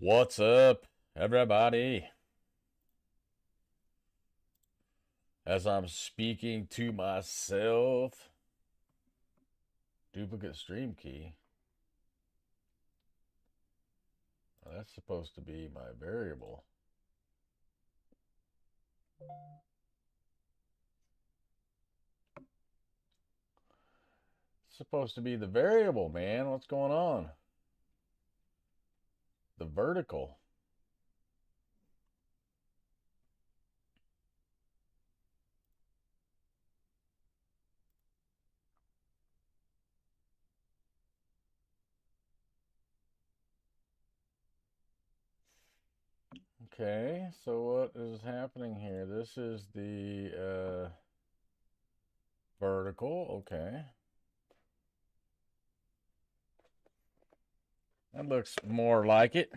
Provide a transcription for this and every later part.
What's up, everybody? As I'm speaking to myself, duplicate stream key. Well, that's supposed to be my variable. It's supposed to be the variable, man. What's going on? The vertical. Okay, so what is happening here? This is the vertical. Okay. That looks more like it.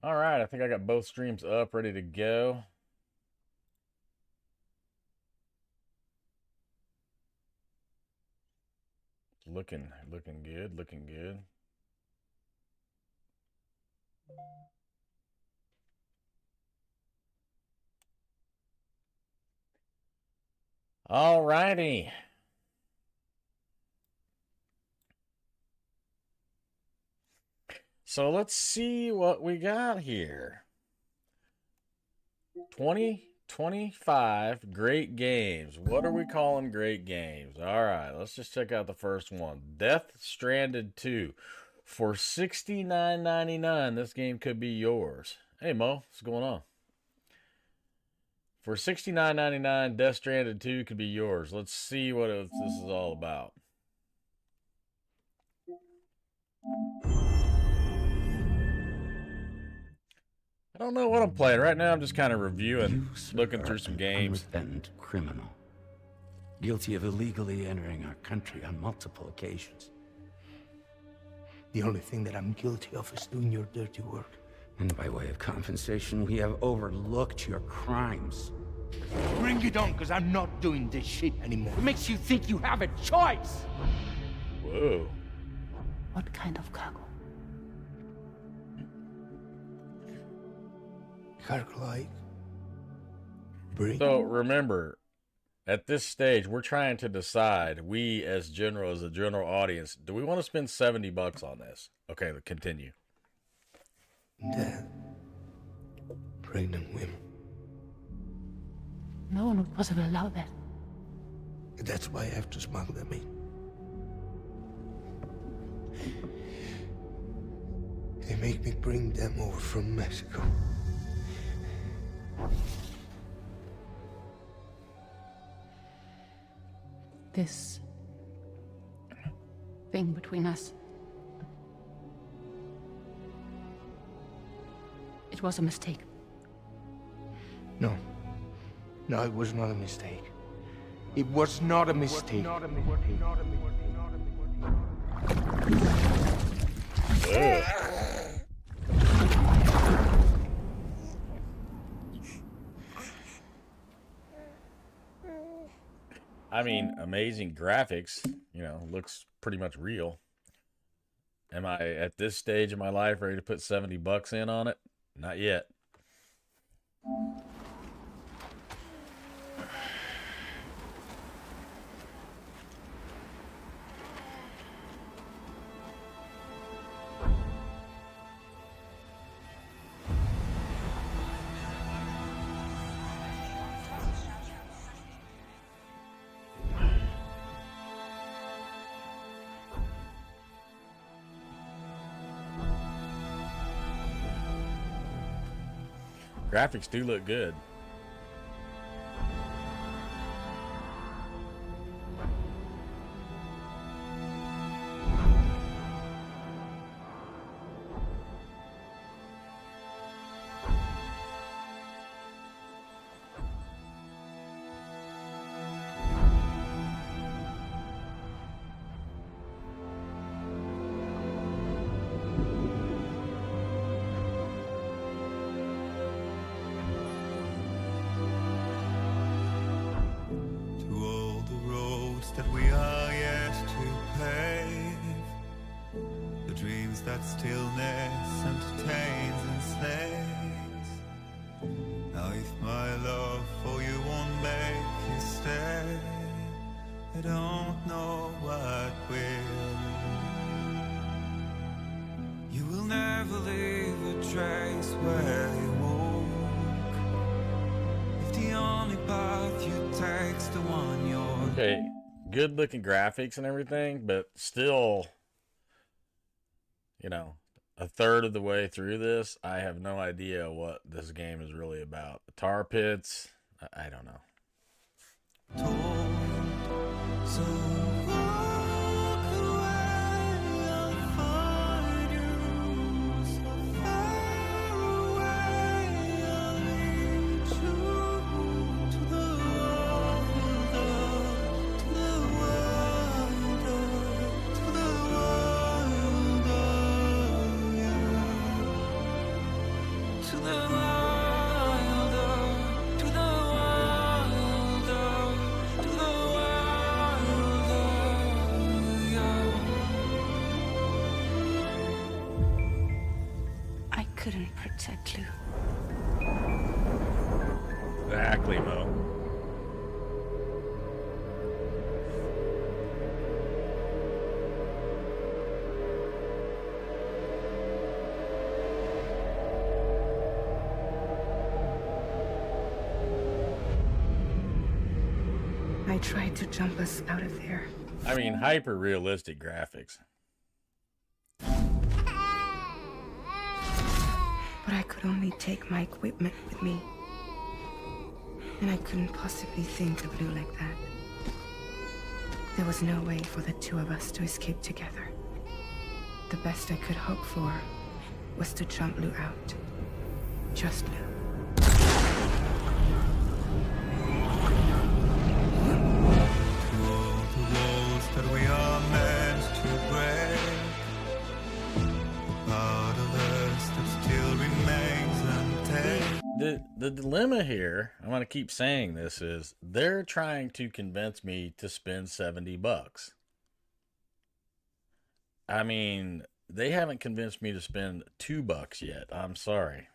All right, I think I got both streams up, ready to go. Looking good, looking good. All righty. So let's see what we got here. 2025 great games. What are we calling great games? All right, let's just check out the first one. Death Stranded 2. For $69.99, this game could be yours. Hey, Mo, what's going on? For $69.99, Death Stranded 2 could be yours. Let's see what this is all about. I don't know what I'm playing. Right now, I'm just kind of reviewing, looking through some games. Unrepentant criminal. Guilty of illegally entering our country on multiple occasions. The only thing that I'm guilty of is doing your dirty work. And by way of compensation, we have overlooked your crimes. Bring it on, because I'm not doing this shit anymore. What makes you think you have a choice? Whoa. What kind of cargo? Cargo like... Bring... So remember, at this stage, we're trying to decide, we as a general audience, do we want to spend $70 on this? Okay, continue. Dead. Pregnant women. No one would possibly allow that. That's why I have to smuggle them in. They make me bring them over from Mexico. This thing between us. It was a mistake. No. No, it was not a mistake. It was not a mistake. I mean, amazing graphics, looks pretty much real. Am I at this stage of my life ready to put $70 in on it? Not yet. Graphics do look good. brings that stillness, entertains and slays. Now if my love for you won't make you stay, I don't know what will. You will never leave a trace where you walk, if the only path you take's the one you're. Okay, good looking graphics and everything, but still, you know, a third of the way through this, I have no idea what this game is really about. The tar pits, I don't know. So walk away, I'll find you. So far away, I'll lead you to the wilder, to the wilder, to the wilder, yeah. To the wilder, to the wilder, to the wilder, yeah. I couldn't protect you. Exactly, Mo. I tried to jump us out of there. I mean, hyper realistic graphics. But I could only take my equipment with me. And I couldn't possibly think of Lou like that. There was no way for the two of us to escape together. The best I could hope for was to jump Lou out. Just Lou. All the walls that we are meant to break, part of us that still remains untamed. The dilemma here, I'm going to keep saying this, is they're trying to convince me to spend $70. I mean, they haven't convinced me to spend $2 yet. I'm sorry.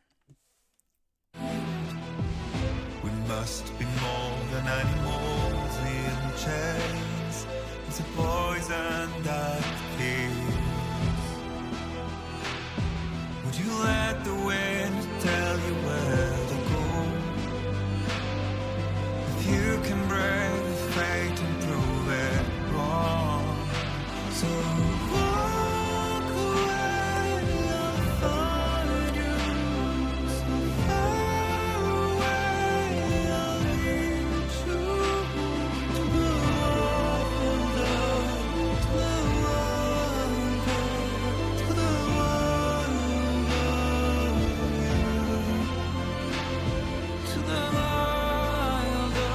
We must be more than animals in chains. It's a poison that kills. Would you let the wind tell you where to go? If you can brave fate and prove it wrong, so walk away, I'll find you. So far away, I'll lead you to the wilder, to the wilder, to the wilder, to the wilder,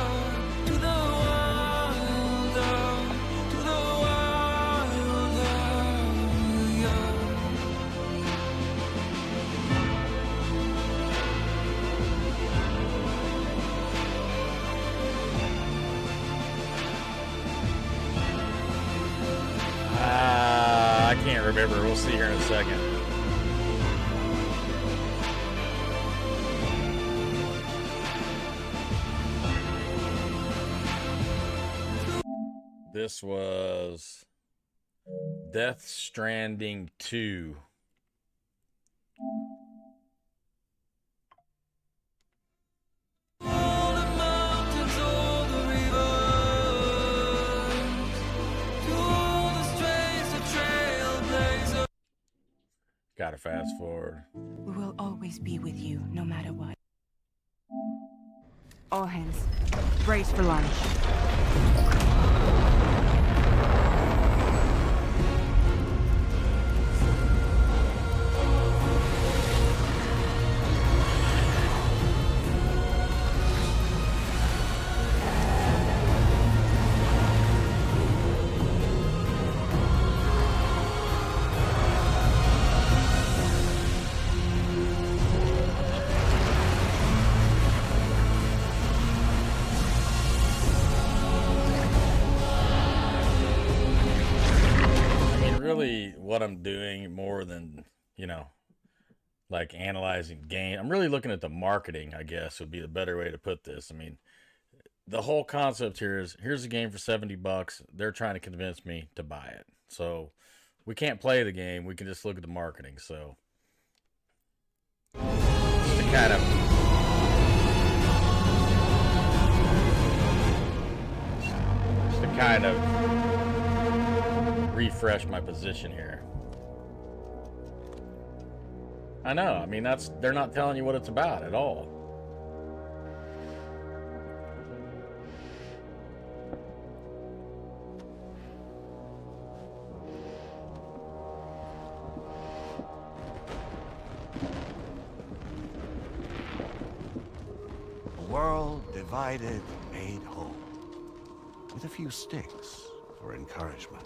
to the wilder, to the wilder, yeah. I can't remember. We'll see here in a second. This was Death Stranding 2. All the mountains, all the rivers, to all the strays, the trailblazer. Gotta fast forward. We will always be with you, no matter what. All hands, brace for launch. doing more than, you know, like analyzing game. I'm really looking at the marketing, I guess would be the better way to put this. I mean, the whole concept here is here's a game for $70. They're trying to convince me to buy it. So we can't play the game. We can just look at the marketing. So just to kind of refresh my position here. I know. I mean, they're not telling you what it's about at all. A world divided, made whole, with a few sticks for encouragement.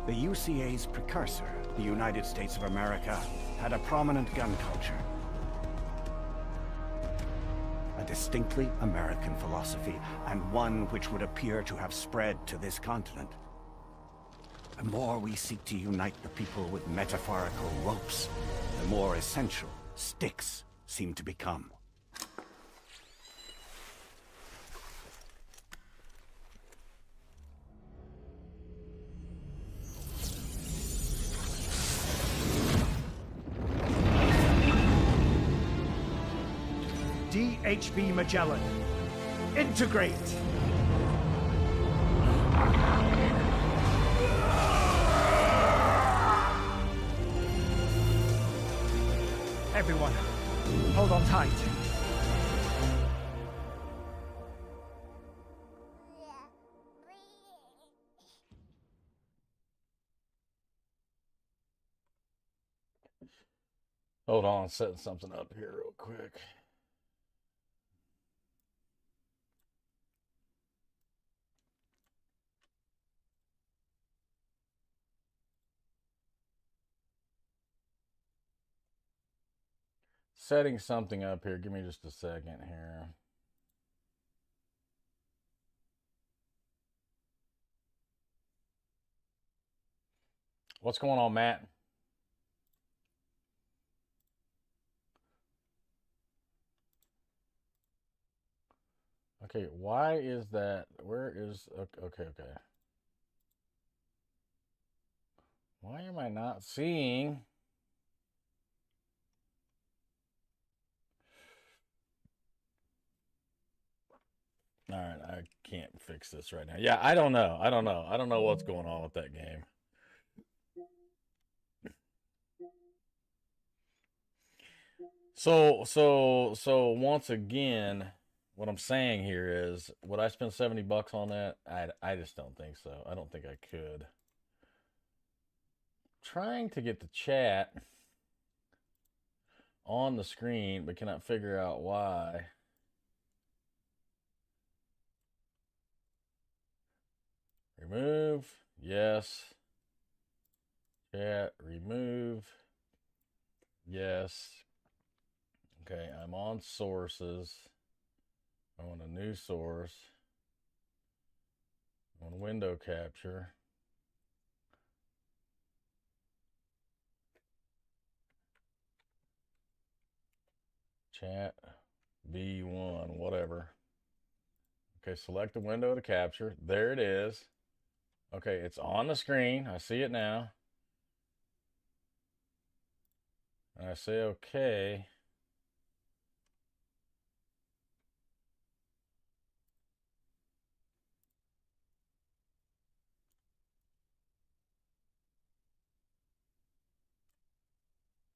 The UCA's precursor, the United States of America, had a prominent gun culture. A distinctly American philosophy, and one which would appear to have spread to this continent. The more we seek to unite the people with metaphorical ropes, the more essential sticks seem to become. DHB Magellan. Integrate! Everyone, hold on tight. Hold on, setting something up here real quick. Setting something up here. Give me just a second here. What's going on, Matt? Okay, why is that? Where is... Okay. Why am I not seeing... All right, I can't fix this right now. Yeah, I don't know. I don't know what's going on with that game. So once again, what I'm saying here is, would I spend $70 on that? I just don't think so. I don't think I could. Trying to get the chat on the screen, but cannot figure out why. Remove. Yes. Chat. Remove. Yes. Okay, I'm on sources. I want a new source. I want window capture. Chat. B1, whatever. Okay, select the window to capture. There it is. Okay, it's on the screen. I see it now. And I say okay.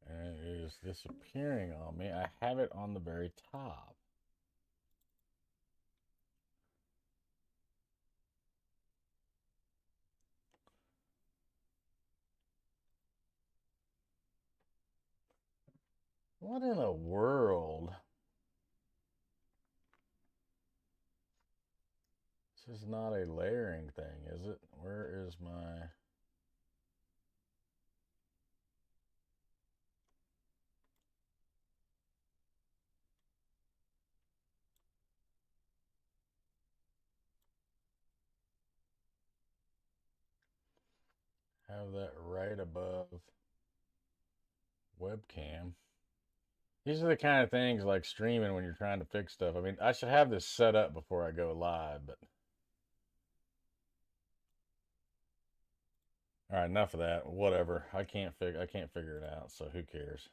And it is disappearing on me. I have it on the very top. What in the world? This is not a layering thing, is it? Where is my... have that right above webcam. These are the kind of things like streaming when you're trying to fix stuff. I mean, I should have this set up before I go live, but all right, enough of that. Whatever. I can't figure it out, so who cares?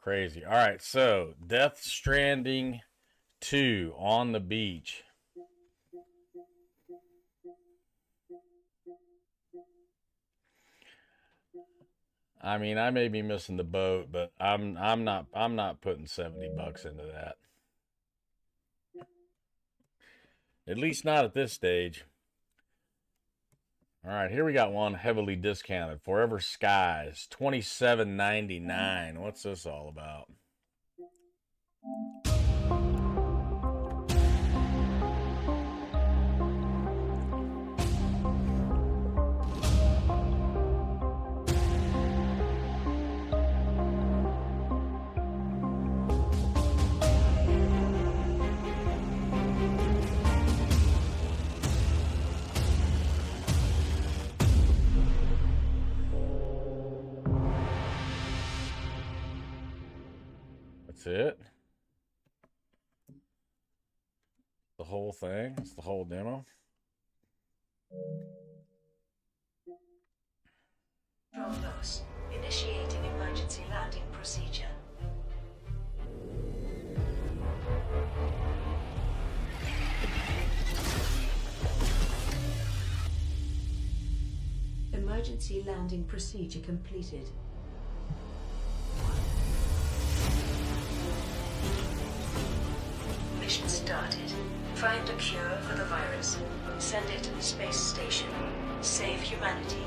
Crazy. All right, so Death Stranding 2 on the beach. I mean, I may be missing the boat, but I'm not putting $70 into that. At least not at this stage. All right, here we got one heavily discounted. Forever Skies, $27.99. What's this all about? That's it. The whole thing. It's the whole demo. Control initiating emergency landing procedure. Emergency landing procedure completed. Mission started. Find a cure for the virus. Send it to the space station. Save humanity.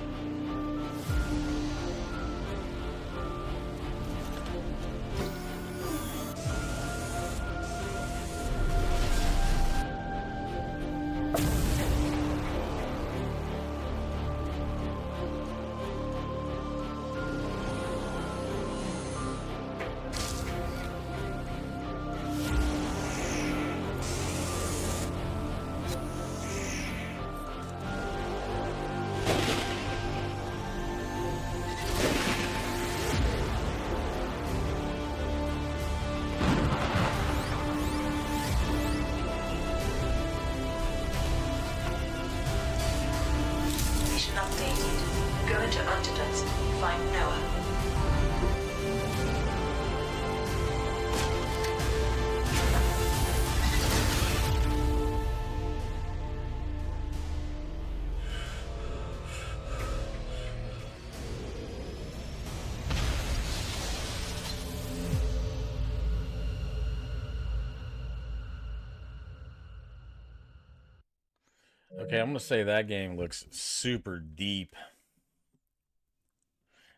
Okay, I'm gonna say that game looks super deep.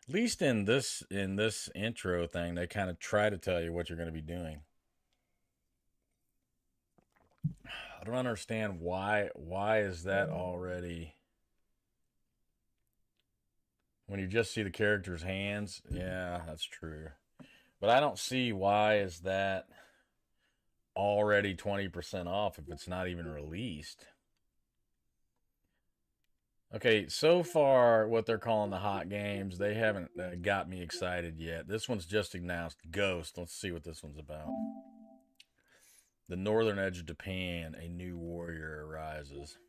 At least in this intro thing, they kind of try to tell you what you're gonna be doing. I don't understand why is that already when you just see the character's hands. Yeah, that's true. But I don't see why is that already 20% off if it's not even released. Okay, so far, what they're calling the hot games, they haven't got me excited yet. This one's just announced, Ghost. Let's see what this one's about. The northern edge of Japan, a new warrior arises.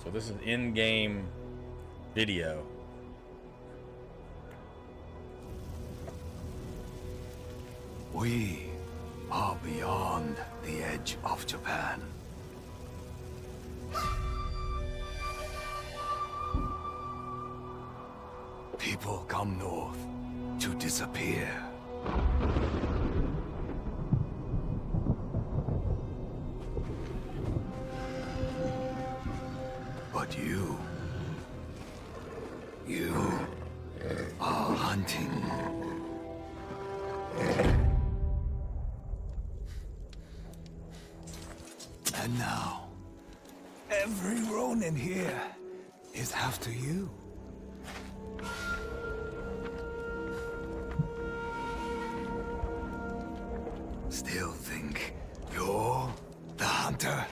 So this is in-game video. We are beyond the edge of Japan. People come north to disappear. But you are hunting. And now, every Ronin here is after you. Still think you're the hunter?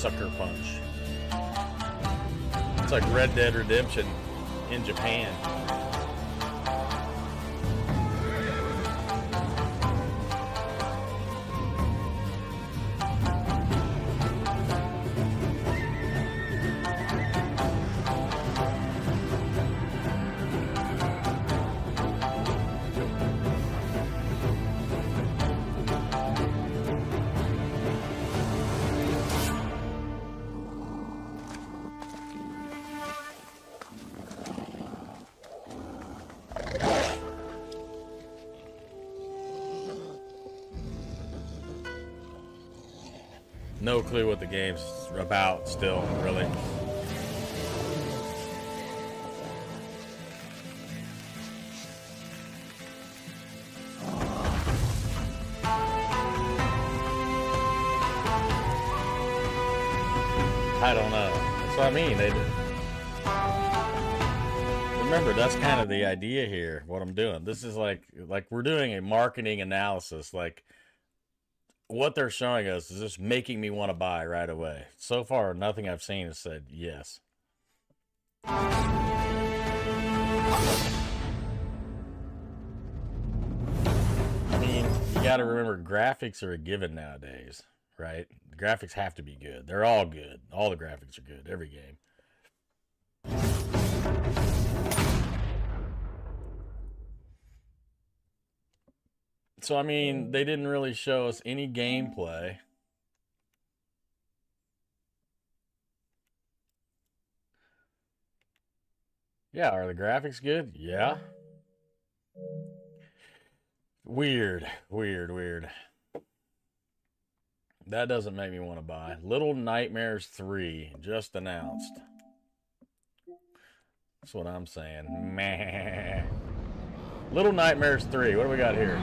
Sucker Punch. It's like Red Dead Redemption in Japan. No clue what the game's about still, really. I don't know. That's what I mean. Remember, that's kind of the idea here, what I'm doing. This is like we're doing a marketing analysis. Like, what they're showing us is just making me want to buy right away. So far, nothing I've seen has said yes. I mean, you got to remember, graphics are a given nowadays, right? The graphics have to be good. They're all good. All the graphics are good, every game. So, I mean, they didn't really show us any gameplay. Yeah, are the graphics good? Yeah. Weird. That doesn't make me want to buy. Little Nightmares 3 just announced. That's what I'm saying. Meh. Little Nightmares 3. What do we got here?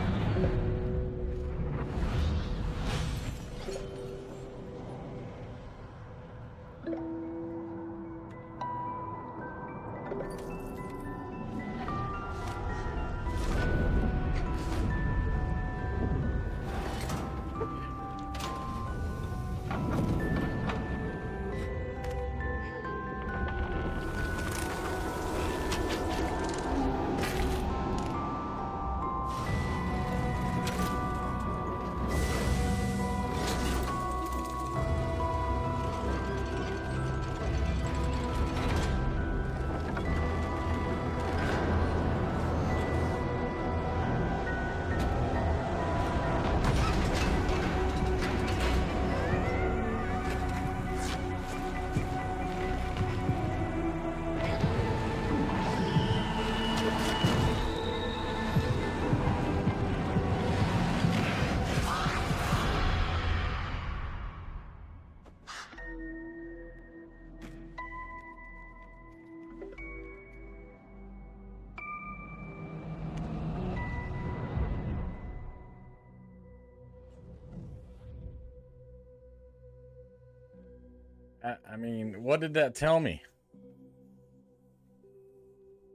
I mean, what did that tell me?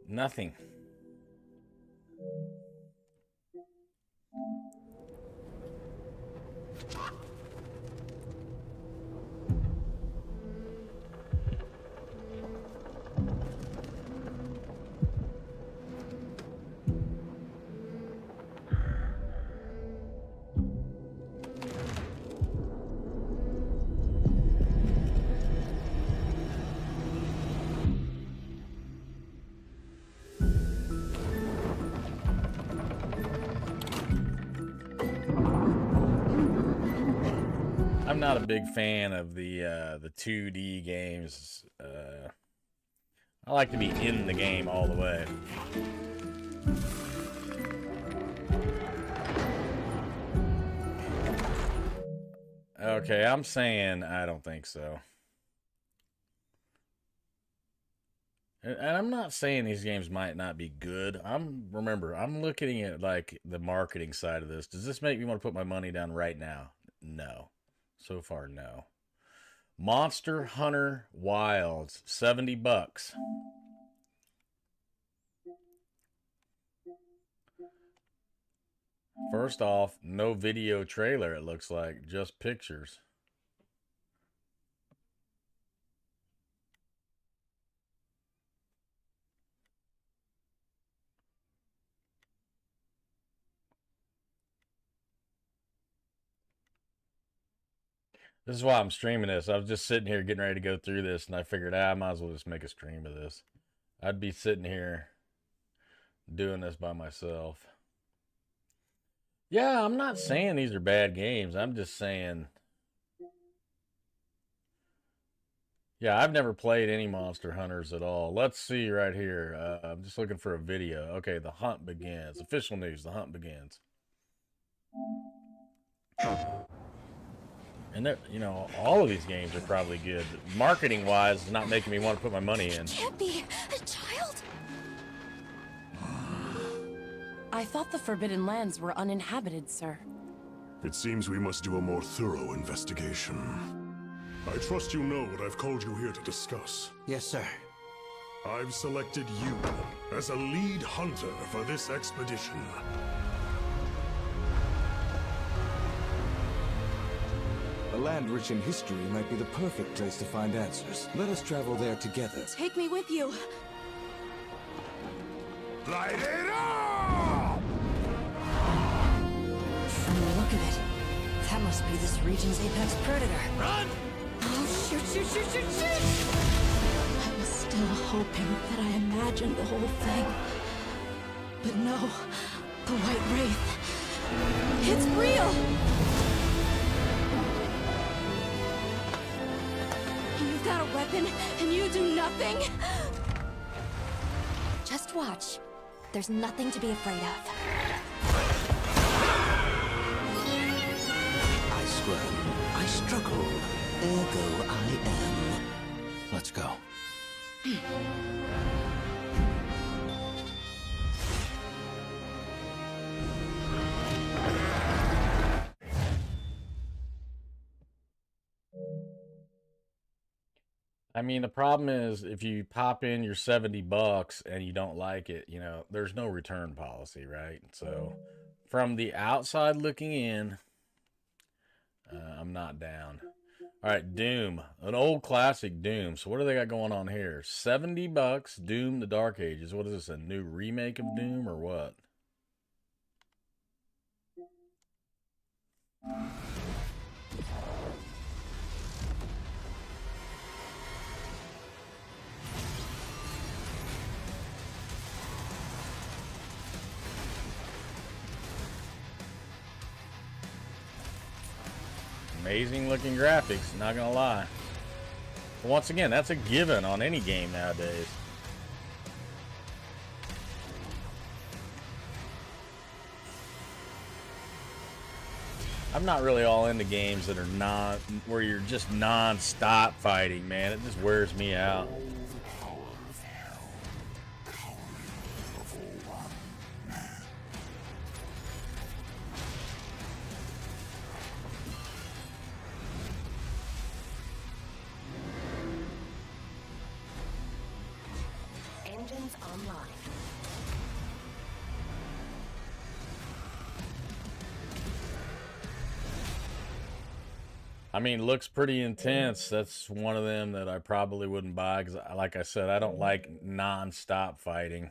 Nothing. I'm not a big fan of the 2D games. I like to be in the game all the way. Okay, I'm saying I don't think so. And I'm not saying these games might not be good. Remember, I'm looking at like the marketing side of this. Does this make me want to put my money down right now? No. So far, no. Monster Hunter Wilds, $70. First off, no video trailer, it looks like, just pictures. This is why I'm streaming this. I was just sitting here getting ready to go through this, and I figured, I might as well just make a stream of this. I'd be sitting here doing this by myself. Yeah, I'm not saying these are bad games. I'm just saying... Yeah, I've never played any Monster Hunters at all. Let's see right here. I'm just looking for a video. Okay, the hunt begins. Official news, the hunt begins. And you know, all of these games are probably good. Marketing-wise, it's not making me want to put my money in. Can't be a child. I thought the Forbidden Lands were uninhabited, sir. It seems we must do a more thorough investigation. I trust you know what I've called you here to discuss. Yes, sir. I've selected you as a lead hunter for this expedition. A land rich in history might be the perfect place to find answers. Let us travel there together. Take me with you. Light it up! From the look of it, that must be this region's apex predator. Run! Oh, shoot, shoot, shoot, shoot, shoot! I was still hoping that I imagined the whole thing. But no, the White Wraith. It's real! You've got a weapon, and you do nothing? Just watch. There's nothing to be afraid of. I squirm, I struggle, ergo I am. Let's go. I mean, the problem is if you pop in your $70 and you don't like it, you know, there's no return policy, right? So from the outside looking in, I'm not down. All right, Doom, an old classic Doom. So what do they got going on here? $70, Doom, the Dark Ages. What is this, a new remake of Doom or what? Amazing looking graphics, not gonna lie. But once again, that's a given on any game nowadays. I'm not really all into games that are where you're just non-stop fighting, man. It just wears me out. Engines online. I mean, looks pretty intense. That's one of them that I probably wouldn't buy because, like I said, I don't like non-stop fighting.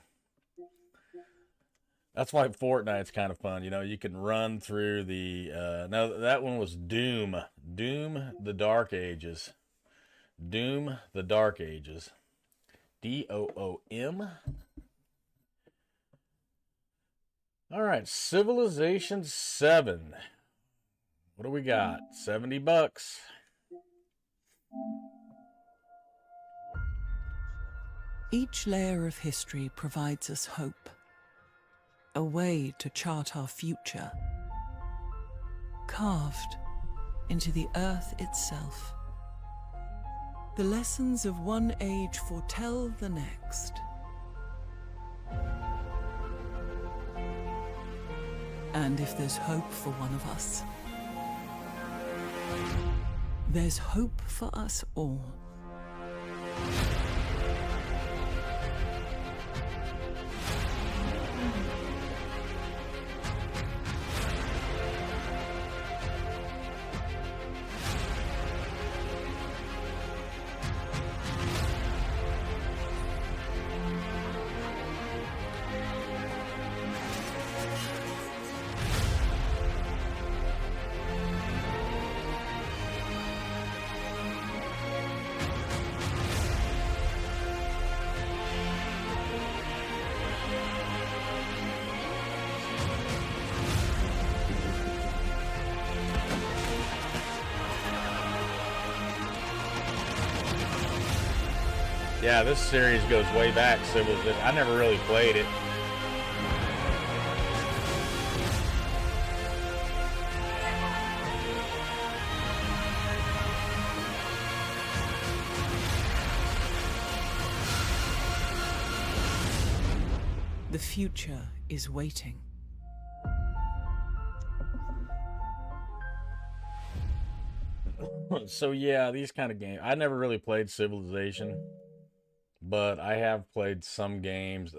That's why Fortnite's kind of fun. You know, you can run through the... no, that one was Doom. Doom, the Dark Ages. Doom, the Dark Ages. D-O-O-M. All right, Civilization 7. What do we got? $70. Each layer of history provides us hope, a way to chart our future, carved into the earth itself. The lessons of one age foretell the next. And if there's hope for one of us, there's hope for us all. Yeah, this series goes way back. So I never really played it. The future is waiting. So yeah, these kind of games. I never really played Civilization, but I have played some games.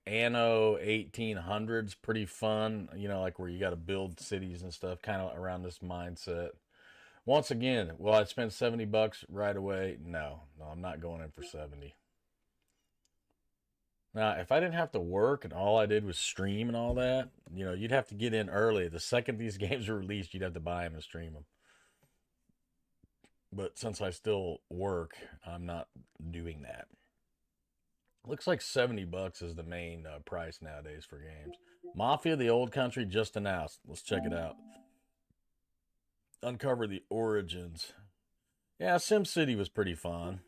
Anno 1800's pretty fun, you know, like where you got to build cities and stuff, kind of around this mindset. Once again, will I spend $70 right away? No, I'm not going in for 70. Now, if I didn't have to work and all I did was stream and all that, you know, you'd have to get in early. The second these games are released, you'd have to buy them and stream them. But since I still work, I'm not doing that. Looks like $70 is the main price nowadays for games. Mafia: The Old Country just announced. Let's check it out. Uncover the origins. Yeah, SimCity was pretty fun.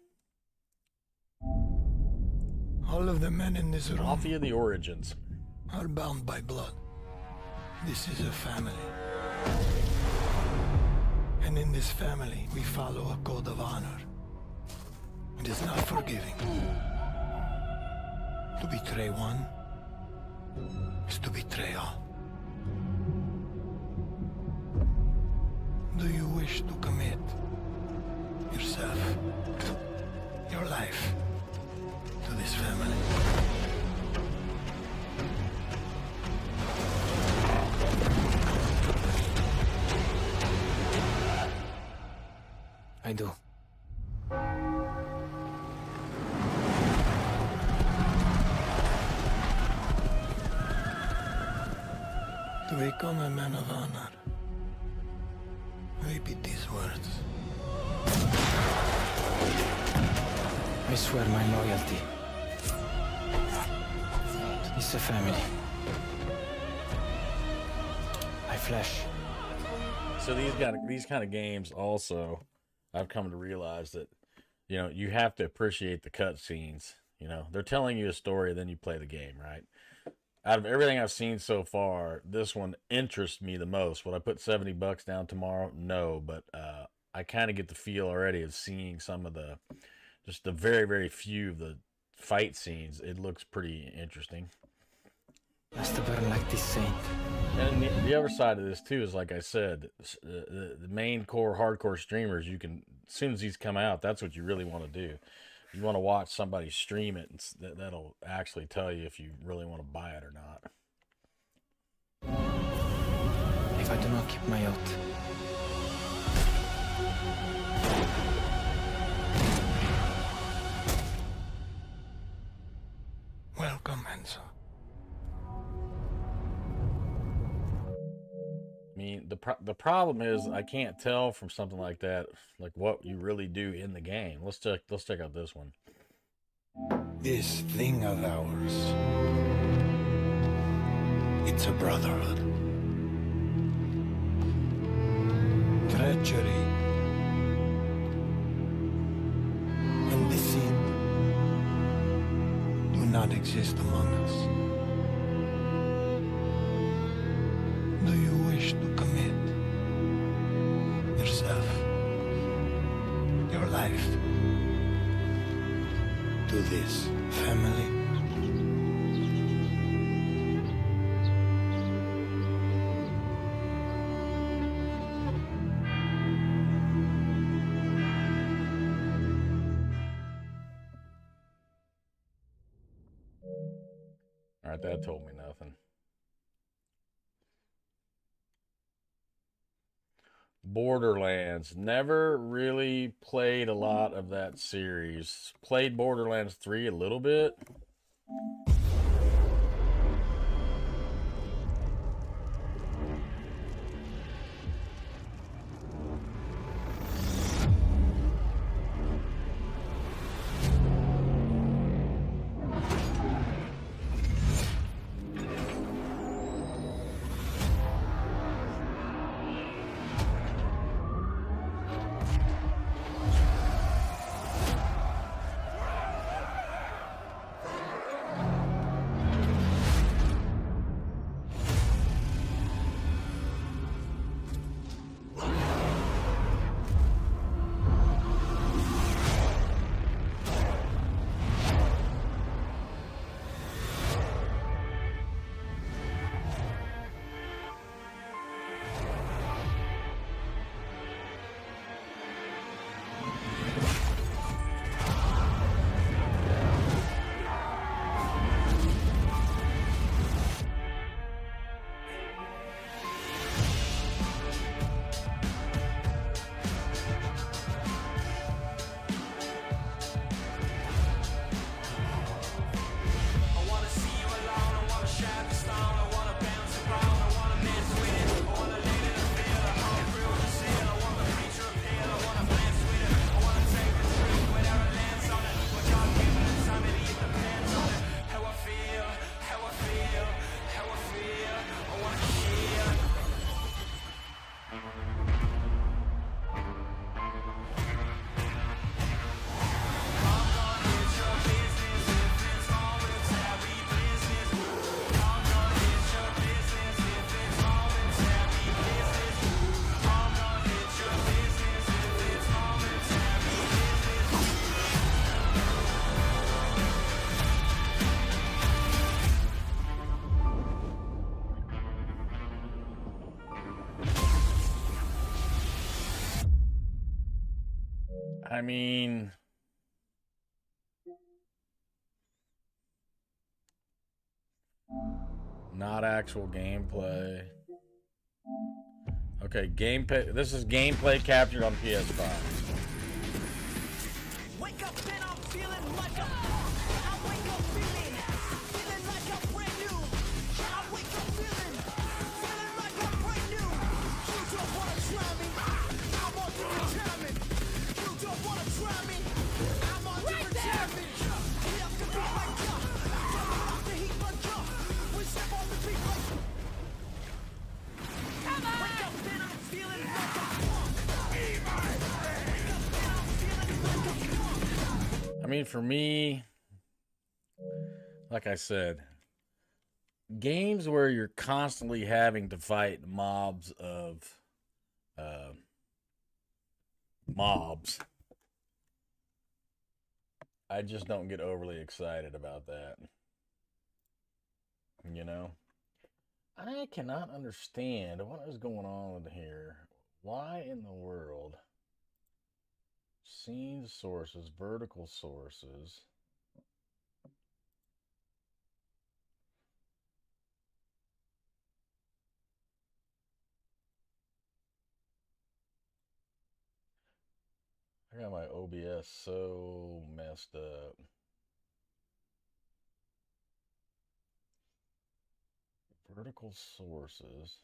All of the men in this room Mafia: The Origins are bound by blood. This is a family. And in this family, we follow a code of honor. It is not forgiving. To betray one is to betray all. Do you wish to commit yourself, your life, to this family? I do. To become a man of honor, repeat these words. I swear my loyalty. It's a family. My flesh. So these kind of games also, I've come to realize that, you know, you have to appreciate the cutscenes. You know, they're telling you a story, then you play the game, right? Out of everything I've seen so far, this one interests me the most. Would I put $70 down tomorrow? No, but I kind of get the feel already of seeing some of just the very, very few of the fight scenes. It looks pretty interesting. Has to burn like this saint. And the other side of this too is, like I said, the main core hardcore streamers, you can, as soon as these come out, that's what you really want to do. You want to watch somebody stream it, and that'll actually tell you if you really want to buy it or not. If I do not keep my oath, welcome, Enzo. I mean, the problem is I can't tell from something like that, like what you really do in the game. Let's check out this one. This thing of ours, it's a brotherhood. Treachery and deceit not exist among us. Do you wish to commit yourself, your life, to this family? All right, that told me nothing. Borderlands. Never really played a lot of that series. Played Borderlands 3 a little bit. I mean, not actual gameplay. Okay, gameplay. This is gameplay captured on PS5. Wake up and I'm feeling like a I wake up feeling like I'm brand new. I wake up feeling like I'm brand new. You don't wanna try me, I'm on different timing. You don't wanna try me, I'm on different timing. We have to be like ya, don't have to heat like ya. We step on the beat like come on. Wake up and I'm feeling like a I mean, for me, like I said, games where you're constantly having to fight mobs of mobs, I just don't get overly excited about that. You know? I cannot understand what is going on here. Why in the world? Scene sources, vertical sources. I got my OBS so messed up. Vertical sources.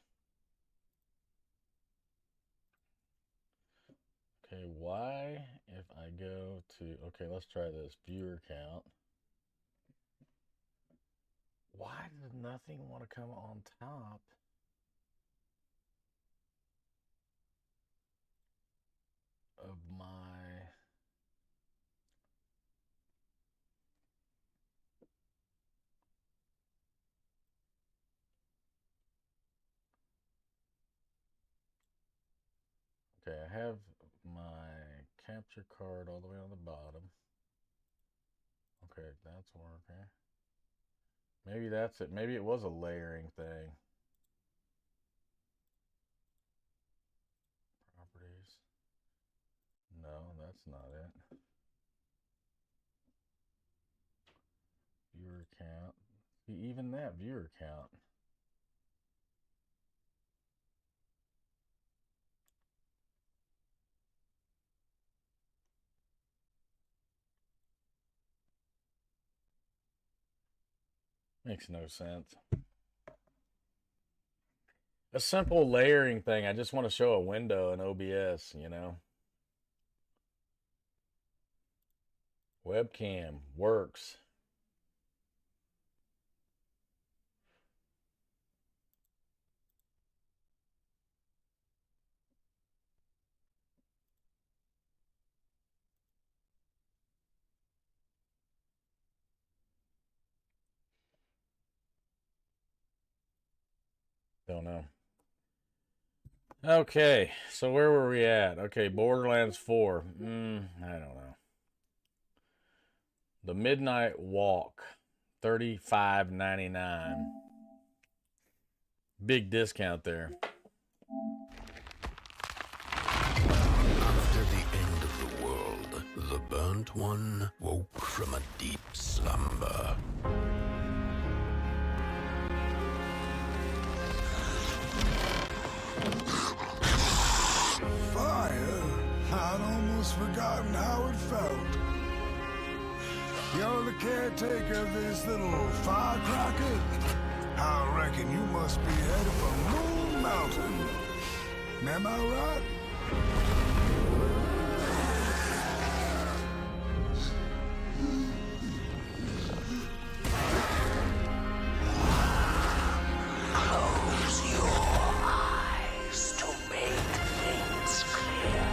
Okay, why if I go to, okay, let's try this viewer count. Why does nothing want to come on top of my I have my capture card all the way on the bottom. Okay, that's working. Maybe that's it. Maybe it was a layering thing. Properties. No, that's not it. Viewer count. See, even that viewer count. Makes no sense. A simple layering thing. I just want to show a window in OBS, you know. Webcam works. Don't know. Okay, so where were we at? Okay, Borderlands 4. I don't know. The Midnight Walk, $35.99. Big discount there. After the end of the world, the burnt one woke from a deep slumber. Fire? I'd almost forgotten how it felt. You're the caretaker of this little firecracker? I reckon you must be headed for Moon Mountain. Am I right? Close your eyes to make things clear.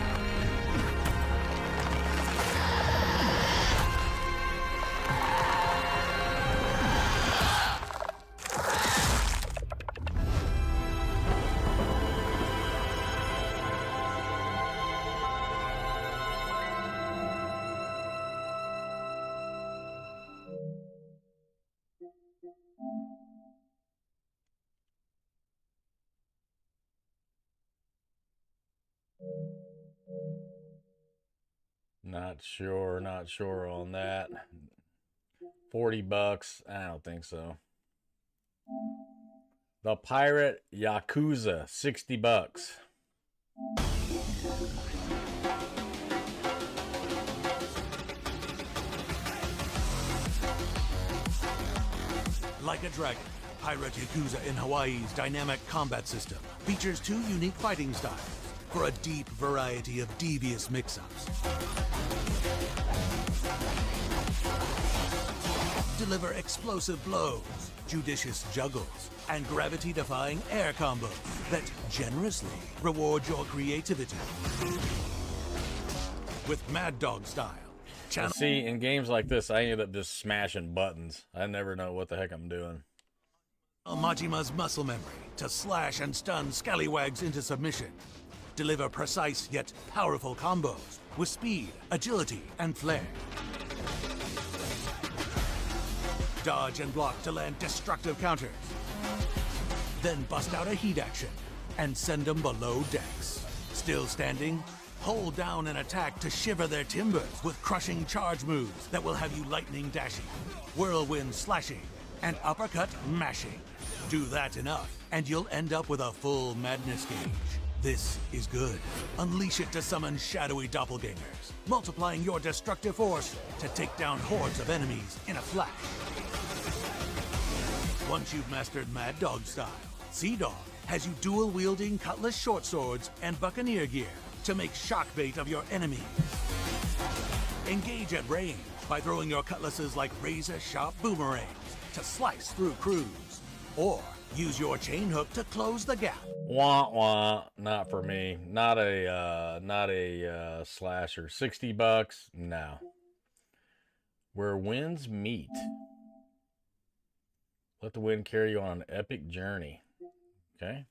Not sure on that. $40. I don't think so. The Pirate Yakuza, $60. Like a Dragon, Pirate Yakuza in Hawaii's dynamic combat system features 2 unique fighting styles for a deep variety of devious mix-ups. Deliver explosive blows, judicious juggles, and gravity-defying air combos that generously reward your creativity. With Mad Dog style. See, in games like this, I end up just smashing buttons. I never know what the heck I'm doing. Majima's muscle memory to slash and stun scallywags into submission. Deliver precise yet powerful combos with speed, agility, and flair. Dodge and block to land destructive counters. Then bust out a heat action and send them below decks. Still standing? Hold down an attack to shiver their timbers with crushing charge moves that will have you lightning dashing, whirlwind slashing, and uppercut mashing. Do that enough, and you'll end up with a full madness gauge. This is good. Unleash it to summon shadowy doppelgangers, multiplying your destructive force to take down hordes of enemies in a flash. Once you've mastered Mad Dog style, Sea Dog has you dual-wielding cutlass short swords and buccaneer gear to make shock bait of your enemies. Engage at range by throwing your cutlasses like razor-sharp boomerangs to slice through crews. Or use your chain hook to close the gap. Wah wah, not for me. Not a slasher. $60? No. Where winds meet. Let the wind carry you on an epic journey. Okay.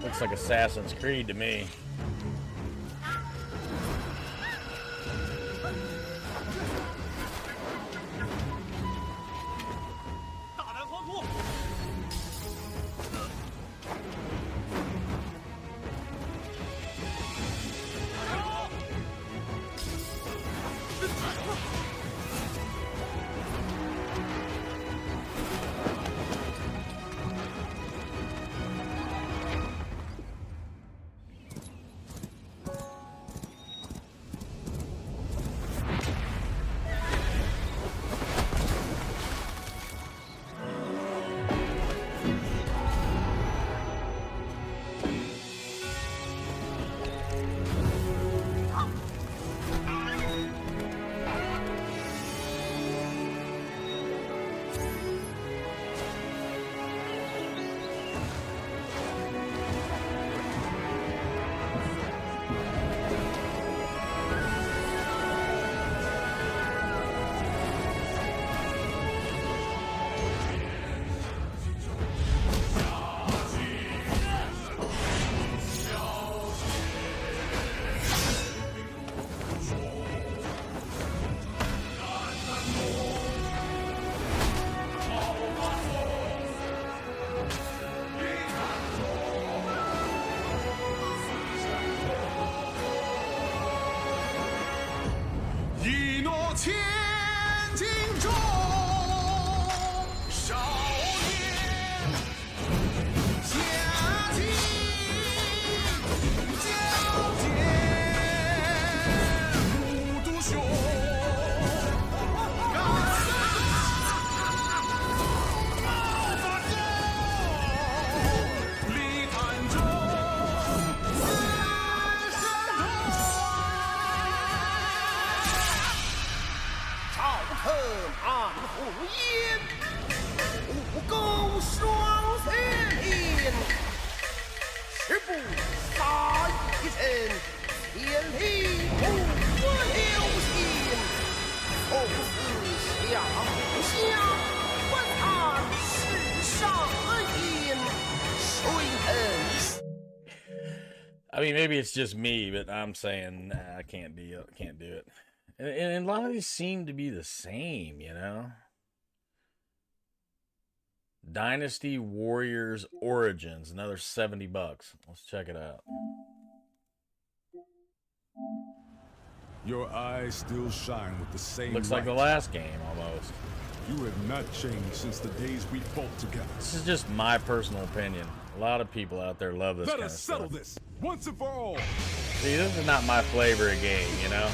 Looks like Assassin's Creed to me. I mean, maybe it's just me, but I'm saying nah, I can't do it. And a lot of these seem to be the same, you know. Dynasty Warriors Origins, another $70. Let's check it out. Your eyes still shine with the same Looks like the last game almost. You have not changed since the days we fought together. This is just my personal opinion. A lot of people out there love this kind of stuff. Let us settle this once and for all. See, this is not my flavor of game, you know?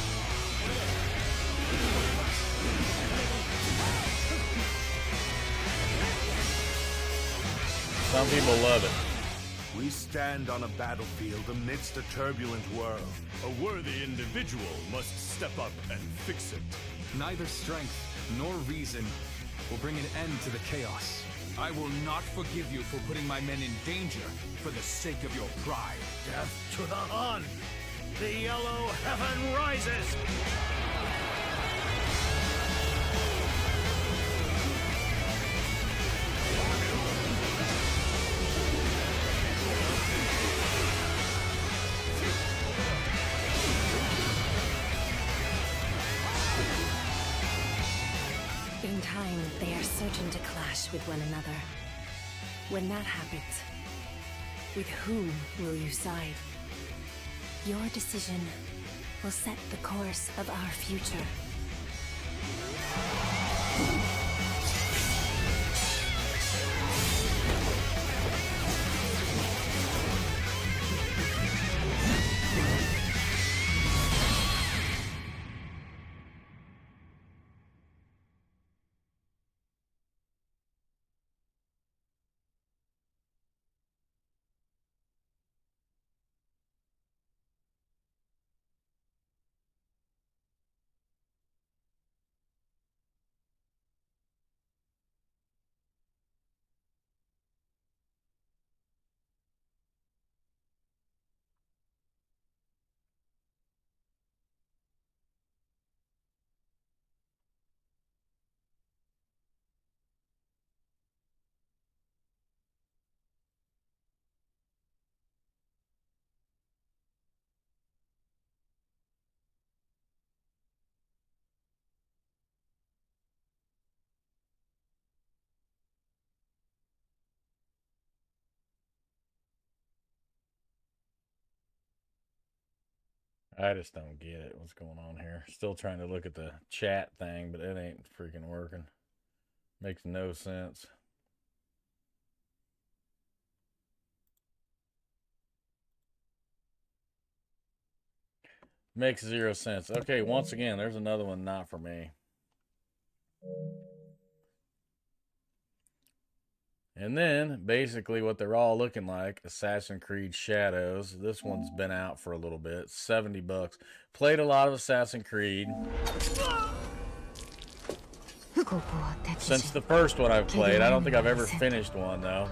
Some people love it. We stand on a battlefield amidst a turbulent world. A worthy individual must step up and fix it. Neither strength nor reason will bring an end to the chaos. I will not forgive you for putting my men in danger for the sake of your pride. Death to the Hun! The yellow heaven rises! time, they are certain to clash with one another. When that happens, with whom will you side? Your decision will set the course of our future. I just don't get it. What's going on here? Still trying to look at the chat thing, but it ain't freaking working. Makes no sense. Makes 0 sense. Okay, once again, there's another one not for me. And then, basically, what they're all looking like, Assassin's Creed Shadows. This one's been out for a little bit. $70. Played a lot of Assassin's Creed. Since the first one I've played. I don't think I've ever finished one, though.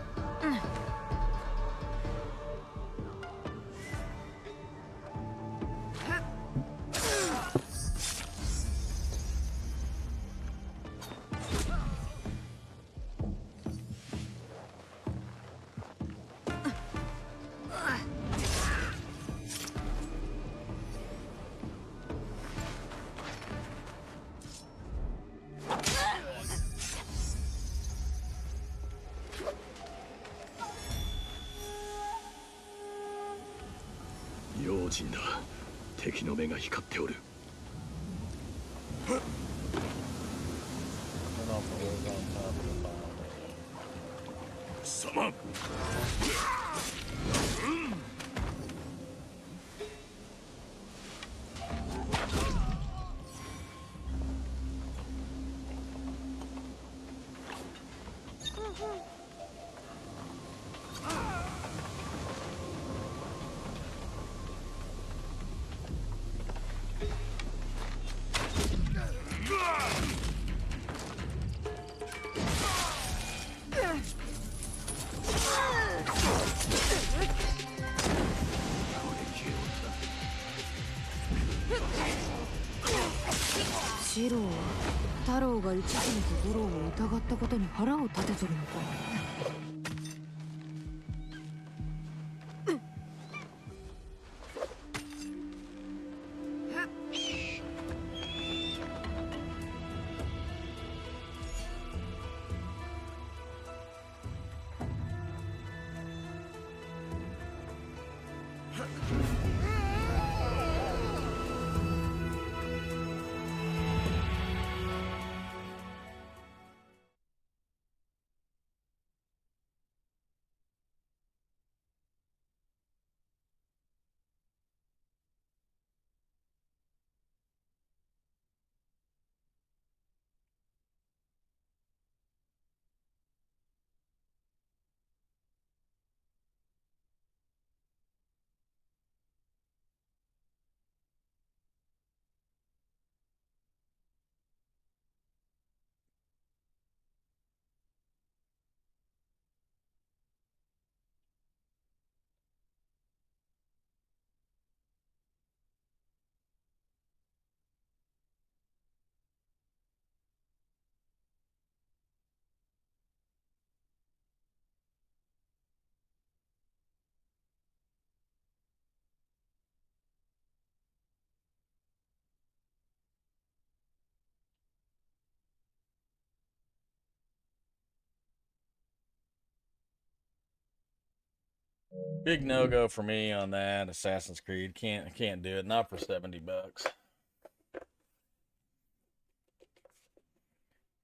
Big no-go for me on that. Assassin's Creed. Can't do it. Not for $70.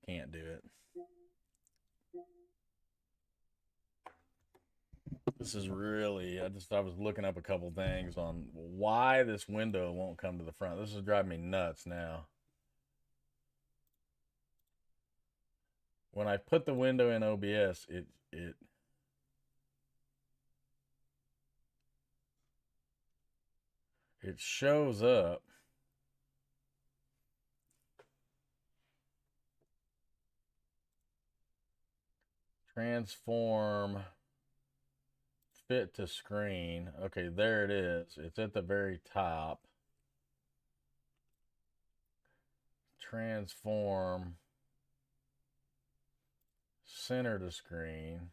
Can't do it. This is really, I was looking up a couple things on why this window won't come to the front. This is driving me nuts now. When I put the window in OBS, it shows up. Transform fit to screen. Okay, there it is. It's at the very top. Transform center to screen.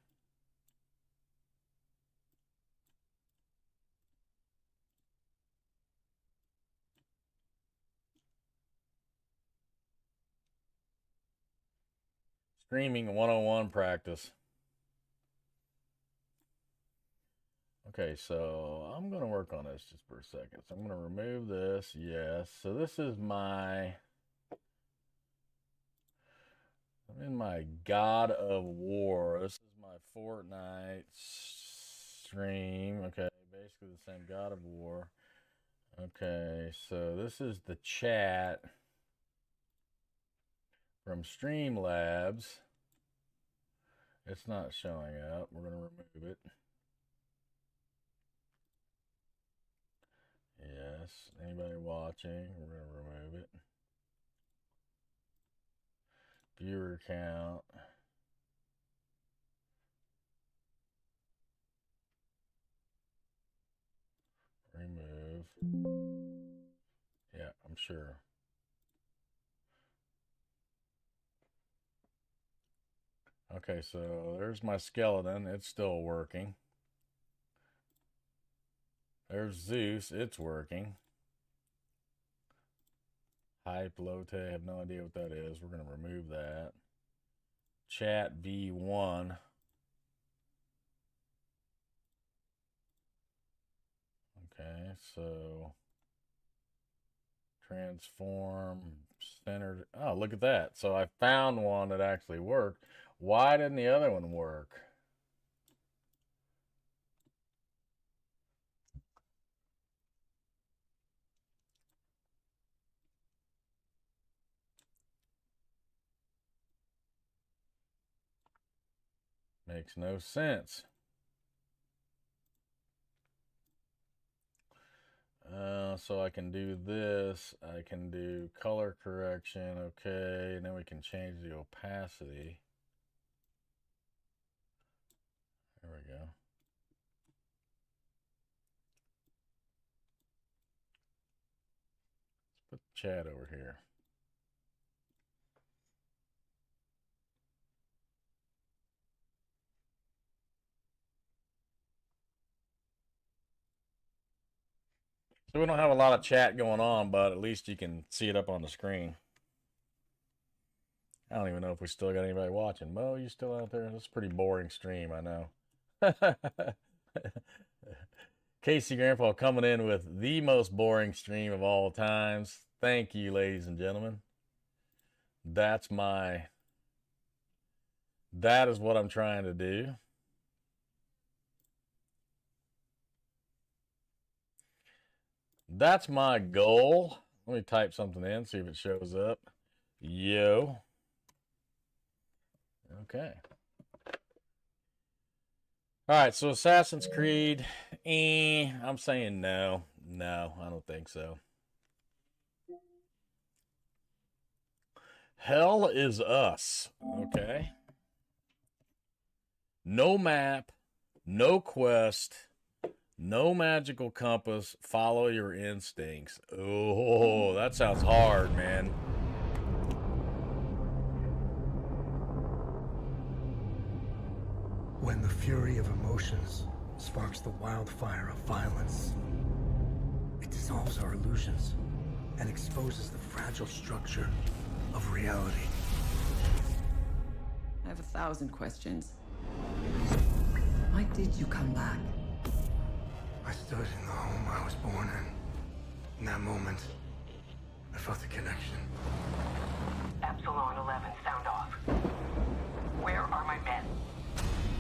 Streaming 101 practice. Okay, so I'm going to work on this just for a second. So I'm going to remove this. Yes. So this is I'm in my God of War. This is my Fortnite stream. Okay, basically the same God of War. Okay, so this is the chat from Streamlabs. It's not showing up. We're going to remove it. Yes. Anybody watching? We're going to remove it. Viewer count. Remove. Yeah, I'm sure. Okay, so there's my skeleton. It's still working. There's Zeus. It's working. Hype, Lotte. I have no idea what that is. We're going to remove that. Chat V1. Okay, so transform centered. Oh, look at that. So I found one that actually worked. Why didn't the other one work? Makes no sense. So I can do this. I can do color correction. Okay, and then we can change the opacity. There we go. Let's put the chat over here. So we don't have a lot of chat going on, but at least you can see it up on the screen. I don't even know if we still got anybody watching. Mo, you still out there? That's a pretty boring stream, I know. Casey Grandpa coming in with the most boring stream of all times. Thank you, ladies and gentlemen. That is what I'm trying to do. That's my goal. Let me type something in, see if it shows up. Yo. Okay. All right, so Assassin's Creed. I'm saying no. No, I don't think so. Hell is Us. Okay. No map, no quest, no magical compass. Follow your instincts. Oh, that sounds hard, man. When the fury of emotions sparks the wildfire of violence, it dissolves our illusions and exposes the fragile structure of reality. I have 1,000 questions. Why did you come back? stood in the home I was born in. In that moment, I felt a connection. Epsilon 11, sound off. Where are my men?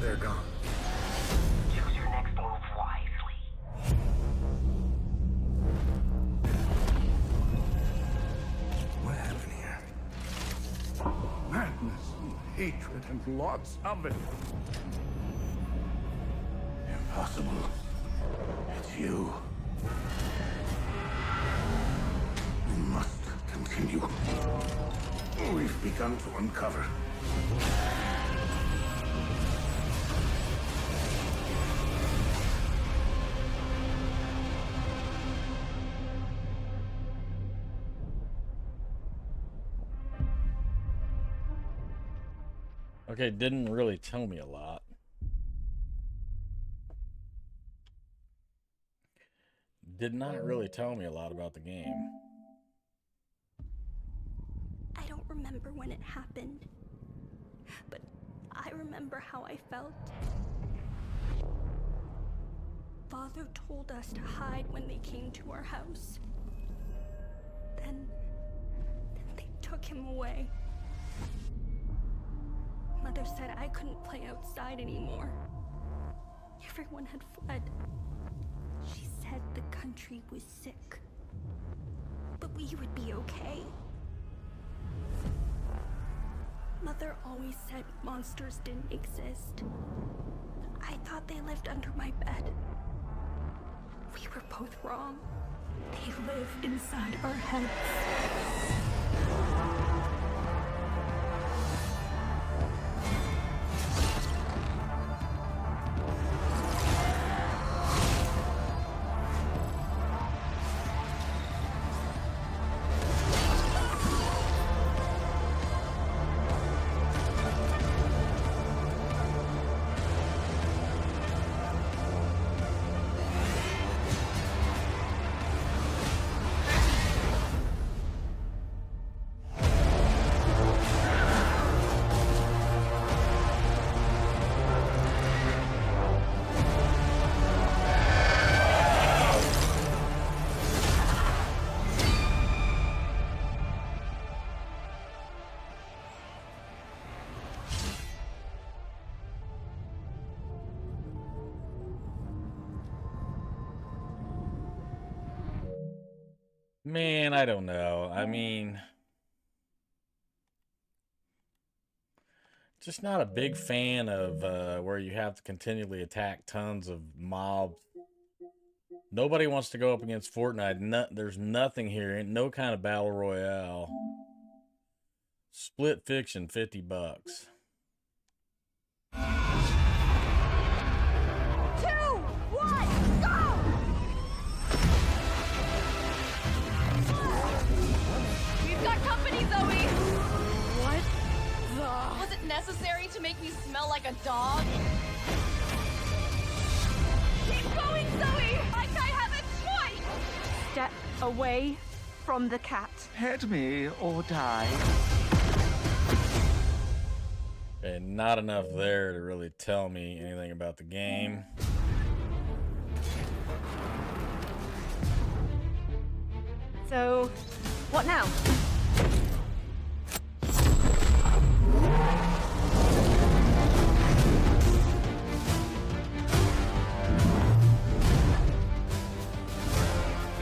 They're gone. Choose your next move wisely. What happened here? Madness and hatred and lots of it. Impossible. It's you. We must continue. We've begun to uncover. Okay, didn't really tell me a lot. Did not really tell me a lot about the game. I don't remember when it happened, but I remember how I felt. Father told us to hide when they came to our house. Then they took him away. Mother said I couldn't play outside anymore. Everyone had fled. She said the country was sick, but we would be okay. Mother always said monsters didn't exist. I thought they lived under my bed. We were both wrong. They live inside our heads. Man, I don't know. I mean, just not a big fan of where you have to continually attack tons of mobs. Nobody wants to go up against Fortnite. There's nothing here. Ain't no kind of battle royale. Split fiction, $50. 2, 1, go! We've got company, Zoe! What the? Was it necessary to make me smell like a dog? Keep going, Zoe! Like I have a choice! Step away from the cat. Hit me or die. And not enough there to really tell me anything about the game. So, what now?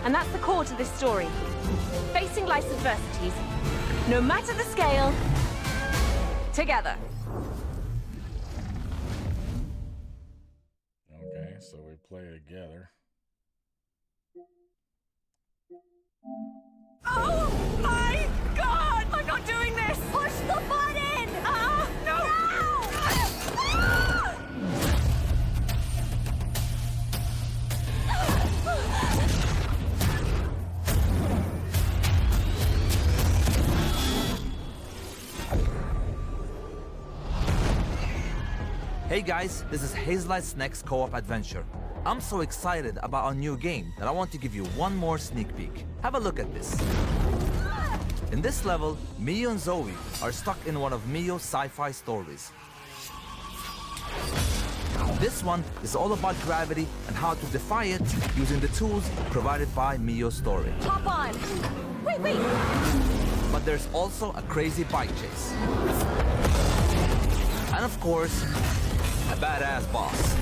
And that's the core to this story. Facing life's adversities, no matter the scale, together. Okay, so we play together. Oh my god! I'm not doing this! Push the button! No! Hey guys, this is Hazelight's next co-op adventure. I'm so excited about our new game that I want to give you one more sneak peek. Have a look at this. In this level, Mio and Zoe are stuck in one of Mio's sci-fi stories. This one is all about gravity and how to defy it using the tools provided by Mio's story. Hop on! Wait! But there's also a crazy bike chase. And of course, a badass boss.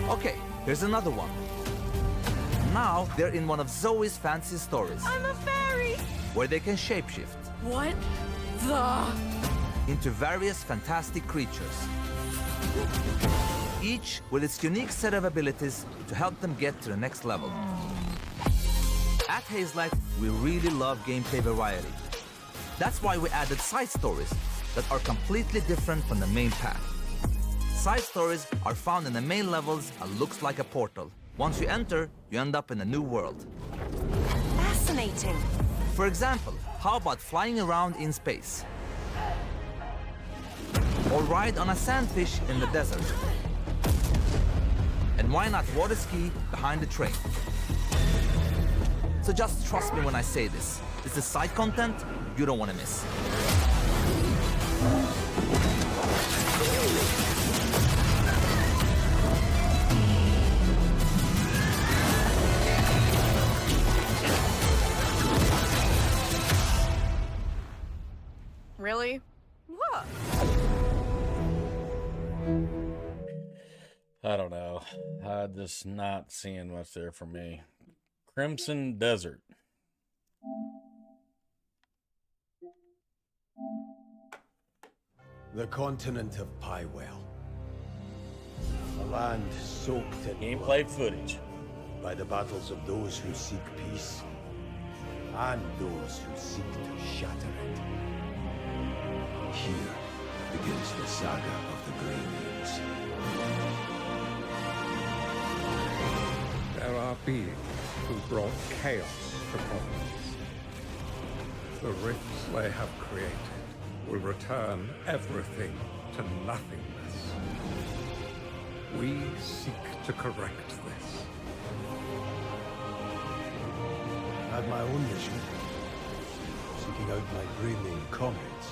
Okay, here's another one. Now they're in one of Zoe's fancy stories. I'm a fairy! Where they can shapeshift. What the? Into various fantastic creatures. Each with its unique set of abilities to help them get to the next level. At Hazelight, we really love gameplay variety. That's why we added side stories that are completely different from the main path. Side stories are found in the main levels and looks like a portal. Once you enter, you end up in a new world. Fascinating. For example, how about flying around in space? Or ride on a sandfish in the desert? And why not water ski behind the train? So just trust me when I say this. This is side content you don't want to miss. Really? What? I don't know. I'm just not seeing much there for me. Crimson Desert. The continent of Pywell. A land soaked in gameplay footage by the battles of those who seek peace and those who seek to shatter it. Here begins the saga of the Grey Names. There are beings who brought chaos to Providence. The rifts they have created will return everything to nothingness. We seek to correct this. I have my own mission, seeking out my Grey comrades.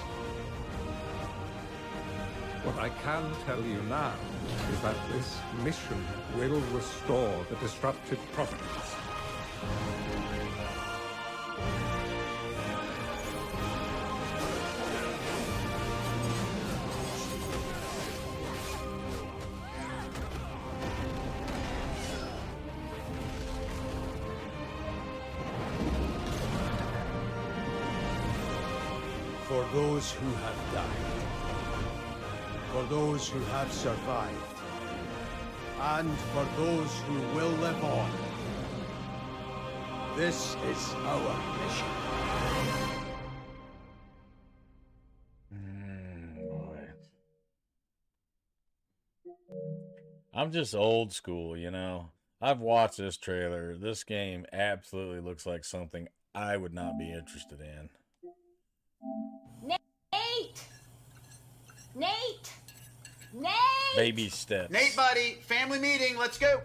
What I can tell you now is that this mission will restore the disrupted Providence. For those who have died, for those who have survived, and for those who will live on, this is our mission. Boy. I'm just old school, you know. I've watched this trailer. This game absolutely looks like something I would not be interested in. Nate! Nate! Nate! Baby steps. Nate, buddy, family meeting. Let's go.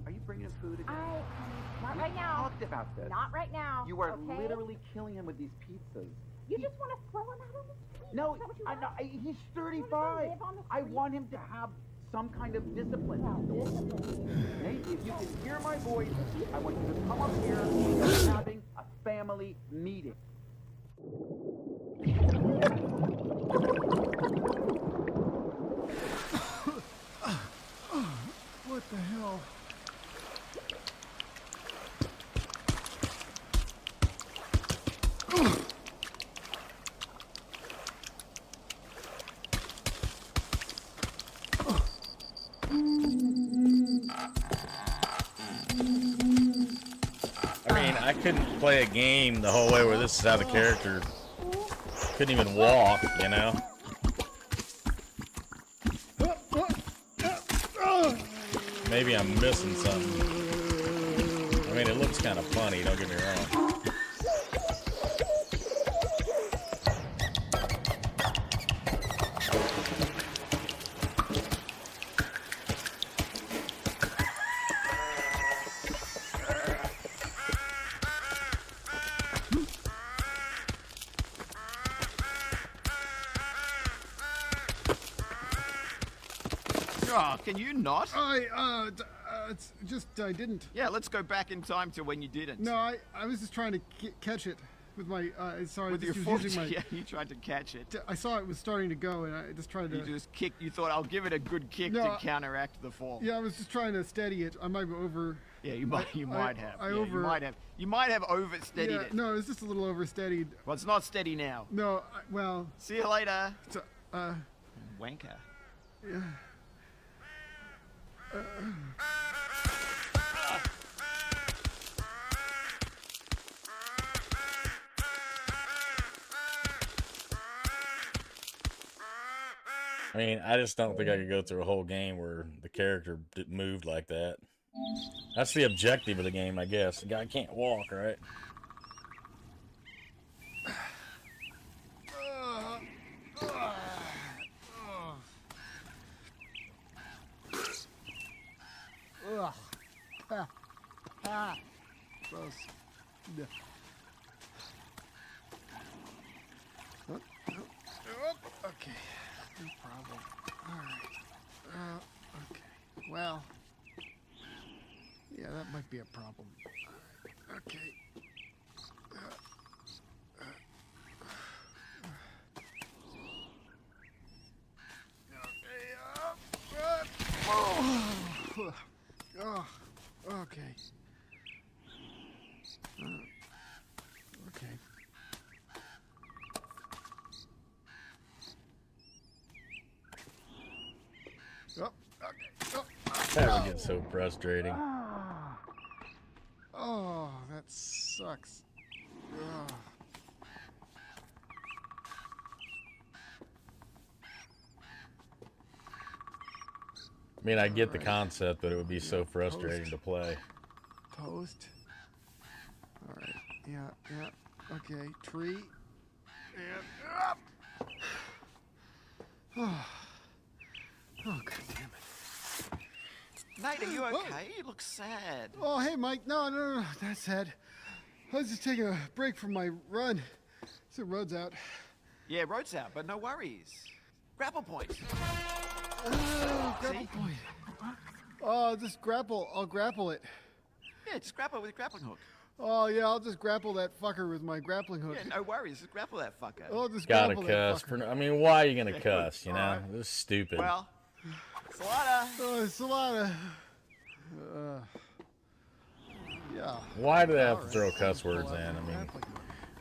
Are you bringing him food again? Not We right now. talked about this. Not right now. You are okay? literally killing him with these pizzas. You just want to throw him out on the street? No, Is that what you I, want? no, he's You 35. wanna go live on the I street? want him to have some kind of discipline. Nate, if you can hear my voice, I want you to come up here. We're having a family meeting. What the hell? I mean, I couldn't play a game the whole way where this is how the character couldn't even walk, you know? Maybe I'm missing something. I mean, it looks kind of funny, don't get me wrong. Oh, can you not? It's just I didn't. Yeah, let's go back in time to when you didn't. No, I was just trying to catch it with my. Sorry, With your just foot. using my. Yeah, you tried to catch it. I saw it was starting to go, and I just tried to. You just kicked. You thought I'll give it a good kick No, to counteract the fall. Yeah, I was just trying to steady it. I might be over. Yeah, you might. You might have. I Yeah, over. You might have. You might have oversteadied it. No, it was just a little oversteadied. Well, it's not steady now. No, well. See you later. Wanker. Yeah. I mean, I just don't think I could go through a whole game where the character moved like that. That's the objective of the game, I guess. The guy can't walk, right? Ugh. Gross. Yeah. Okay. No problem. Alright. Okay. Well. Yeah, that might be a problem. Okay. Oh, okay. Okay. Oh, okay. Oh, That would get so frustrating. oh, that sucks. Ugh. I mean, I get the concept, but it would be so frustrating to play. Post. Alright. Yeah. Okay. Tree. And up. Oh, God damn it. Nate, are you okay? You look sad. Oh, hey, Mike. No. That's sad. I was just taking a break from my run. So road's out. Yeah, road's out, but no worries. Grapple point. Grapple point. Oh, just grapple. I'll grapple it. Yeah, just grapple with a grappling hook. Oh, yeah, I'll just grapple that fucker with my grappling hook. Yeah, no worries. Just grapple that fucker. I'll just Gotta grapple cuss. that fucker. I mean, why are you gonna cuss? You know, this is stupid. Well, Salada. Oh, Salada. Yeah. Why do they have to throw cuss words in? I mean,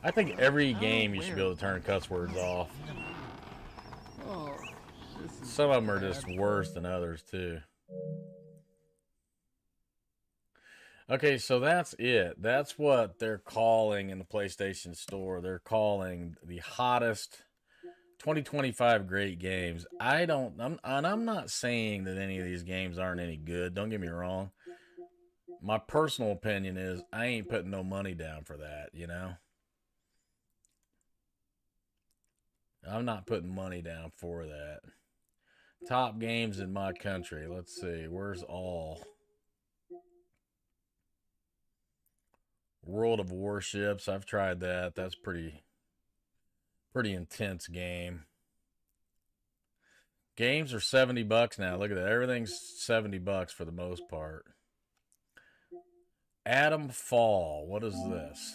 I think every game you should be able to turn cuss words off. Oh, Some of them are just worse than others, too. Okay, so that's it. That's what they're calling in the PlayStation Store. They're calling the hottest 2025 great games. I'm not saying that any of these games aren't any good. Don't get me wrong. My personal opinion is I ain't putting no money down for that, you know? I'm not putting money down for that. Top games in my country. Let's see. Where's all? World of Warships. I've tried that. That's pretty intense game. Games are $70 now. Look at that. Everything's $70 for the most part. Atom Fall. What is this?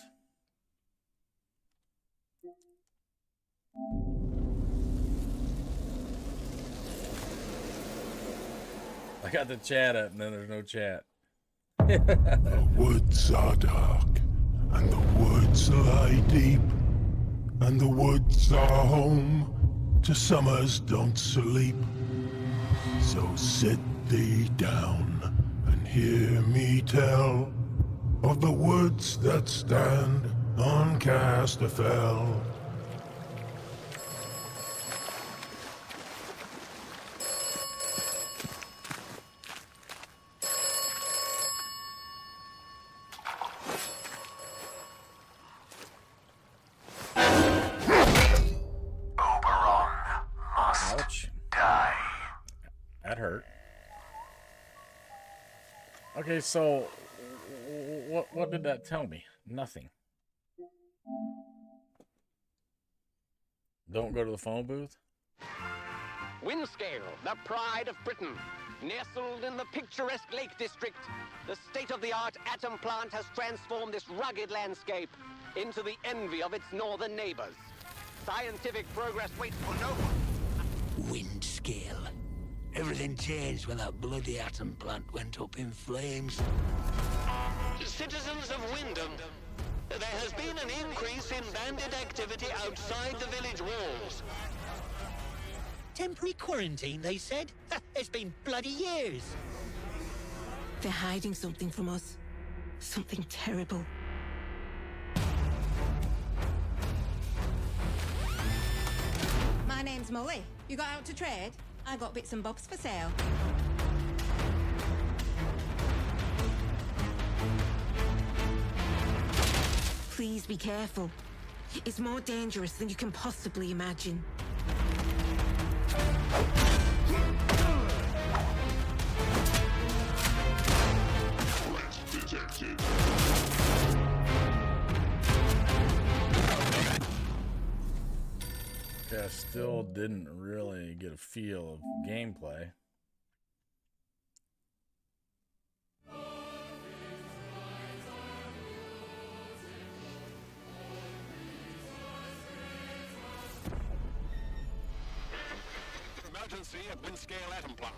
I got the chat up and then there's no chat. The woods are dark, and the woods lie deep, and the woods are home to summers don't sleep. So sit thee down and hear me tell of the woods that stand on Casterfell. Ouch. Die. That hurt. Okay, so what did that tell me? Nothing. Don't go to the phone booth? Windscale, the pride of Britain. Nestled in the picturesque Lake District, the state-of-the-art atom plant has transformed this rugged landscape into the envy of its northern neighbors. Scientific progress waits for no one. Wind scale. Everything changed when that bloody atom plant went up in flames. Citizens of Wyndham, there has been an increase in bandit activity outside the village walls. Temporary quarantine, they said? It's been bloody years. They're hiding something from us. Something terrible. My name's Molly. You got out to trade? I got bits and bobs for sale. Please be careful. It's more dangerous than you can possibly imagine. Detected. I still didn't really get a feel of gameplay. Emergency at Windscale Atom Plant.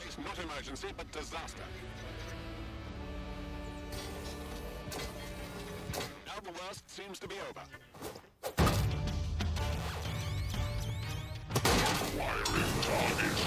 It's not emergency, but disaster. Now the worst seems to be over. Wiring target.